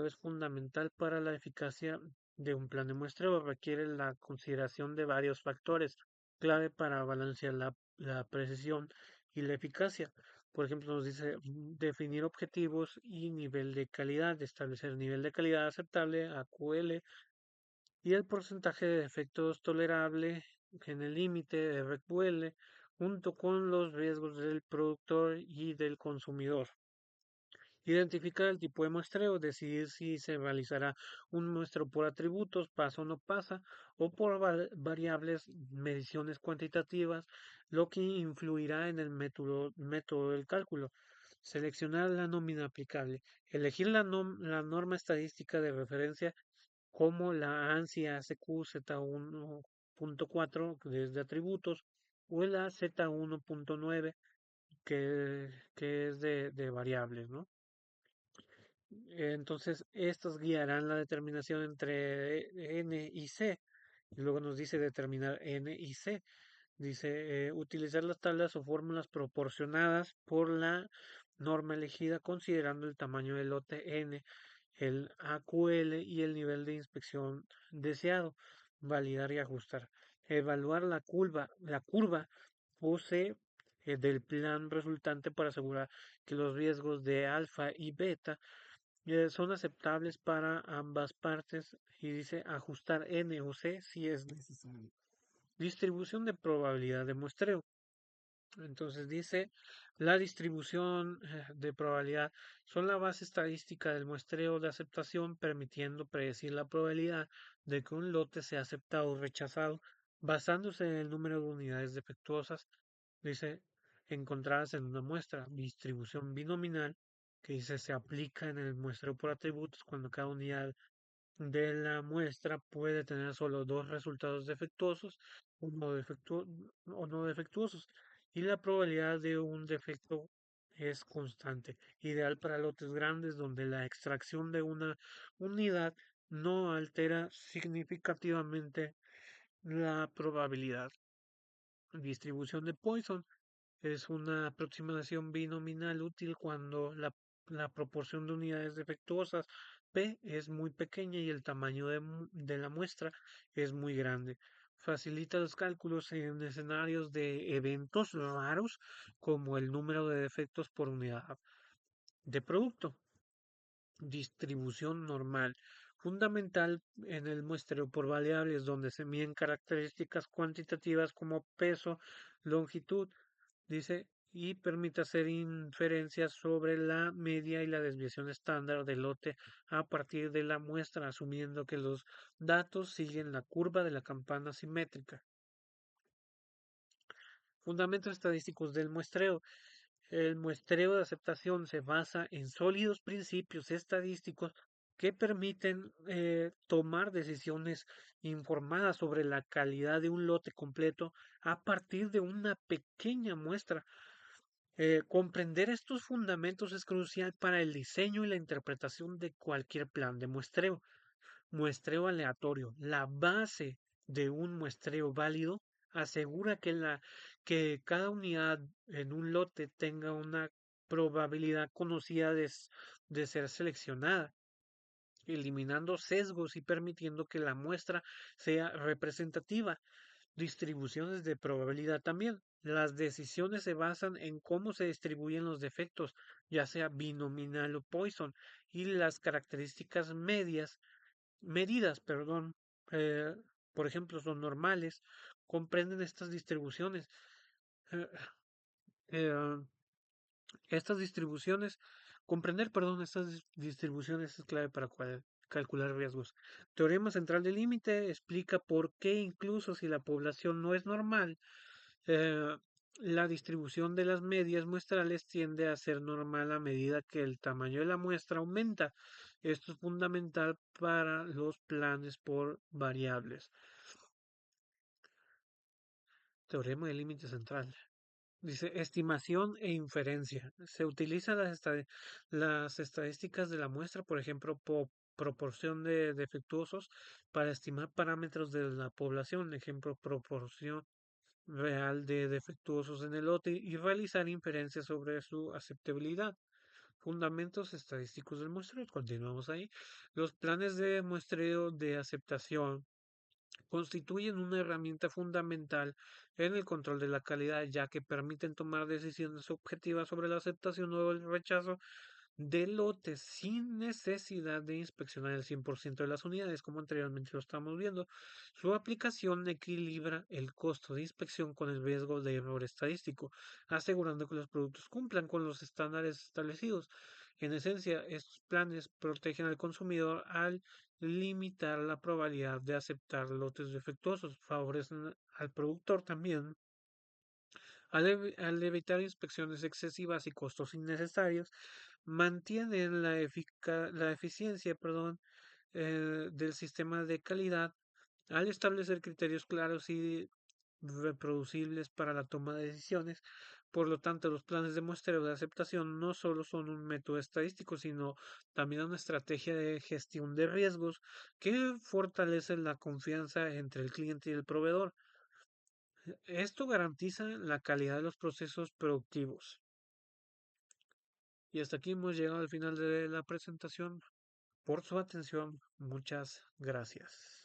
es fundamental para la eficacia de un plan de muestreo. Requiere la consideración de varios factores clave para balancear la precisión y la eficacia. Por ejemplo, nos dice definir objetivos y nivel de calidad, establecer nivel de calidad aceptable, AQL, y el porcentaje de defectos tolerable en el límite de RECUL junto con los riesgos del productor y del consumidor. Identificar el tipo de muestreo, decidir si se realizará un muestreo por atributos, pasa o no pasa, o por variables, mediciones cuantitativas, lo que influirá en el método del cálculo. Seleccionar la nómina aplicable. Elegir la norma estadística de referencia como la ANSI ACQ Z1.4 desde atributos o la Z1.9 que es de variables, ¿no? Entonces, estas guiarán la determinación entre N y C. Y luego nos dice determinar N y C. Dice utilizar las tablas o fórmulas proporcionadas por la norma elegida considerando el tamaño del lote N, el AQL y el nivel de inspección deseado. Validar y ajustar. Evaluar la curva pose del plan resultante para asegurar que los riesgos de alfa y beta son aceptables para ambas partes y dice ajustar N o C si es necesario. Distribución de probabilidad de muestreo. Entonces dice, la distribución de probabilidad son la base estadística del muestreo de aceptación, permitiendo predecir la probabilidad de que un lote sea aceptado o rechazado, basándose en el número de unidades defectuosas, dice, encontradas en una muestra. Distribución binominal, que dice se aplica en el muestreo por atributos cuando cada unidad de la muestra puede tener solo dos resultados defectuosos o no defectuosos y la probabilidad de un defecto es constante, ideal para lotes grandes donde la extracción de una unidad no altera significativamente la probabilidad. Distribución de Poisson es una aproximación binominal útil cuando la proporción de unidades defectuosas P es muy pequeña y el tamaño de la muestra es muy grande. Facilita los cálculos en escenarios de eventos raros como el número de defectos por unidad de producto. Distribución normal, fundamental en el muestreo por variables donde se miden características cuantitativas como peso, longitud, dice, y permite hacer inferencias sobre la media y la desviación estándar del lote a partir de la muestra, asumiendo que los datos siguen la curva de la campana simétrica. Fundamentos estadísticos del muestreo. El muestreo de aceptación se basa en sólidos principios estadísticos que permiten tomar decisiones informadas sobre la calidad de un lote completo a partir de una pequeña muestra. Comprender estos fundamentos es crucial para el diseño y la interpretación de cualquier plan de muestreo. Muestreo aleatorio. La base de un muestreo válido asegura que cada unidad en un lote tenga una probabilidad conocida de ser seleccionada, eliminando sesgos y permitiendo que la muestra sea representativa. Distribuciones de probabilidad también. Las decisiones se basan en cómo se distribuyen los defectos, ya sea binominal o Poisson, y las características medidas, perdón, eh, por ejemplo, son normales, comprenden estas distribuciones. Eh, eh, Estas distribuciones, comprender, perdón, distribuciones es clave para calcular riesgos. Teorema central del límite explica por qué incluso si la población no es normal, eh, la distribución de las medias muestrales tiende a ser normal a medida que el tamaño de la muestra aumenta. Esto es fundamental para los planes por variables. Teorema del límite central. Dice estimación e inferencia. Se utilizan las estadísticas de la muestra, por ejemplo, proporción de defectuosos, para estimar parámetros de la población, ejemplo, proporción real de defectuosos en el lote y realizar inferencias sobre su aceptabilidad. Fundamentos estadísticos del muestreo. Continuamos ahí. Los planes de muestreo de aceptación constituyen una herramienta fundamental en el control de la calidad, ya que permiten tomar decisiones objetivas sobre la aceptación o el rechazo de lotes sin necesidad de inspeccionar el 100% de las unidades, como anteriormente lo estamos viendo. Su aplicación equilibra el costo de inspección con el riesgo de error estadístico, asegurando que los productos cumplan con los estándares establecidos. En esencia, estos planes protegen al consumidor al limitar la probabilidad de aceptar lotes defectuosos, favorecen al productor también al evitar inspecciones excesivas y costos innecesarios, mantienen la eficiencia, perdón, del sistema de calidad al establecer criterios claros y reproducibles para la toma de decisiones. Por lo tanto, los planes de muestreo de aceptación no solo son un método estadístico, sino también una estrategia de gestión de riesgos que fortalece la confianza entre el cliente y el proveedor. Esto garantiza la calidad de los procesos productivos. Y hasta aquí hemos llegado al final de la presentación. Por su atención, muchas gracias.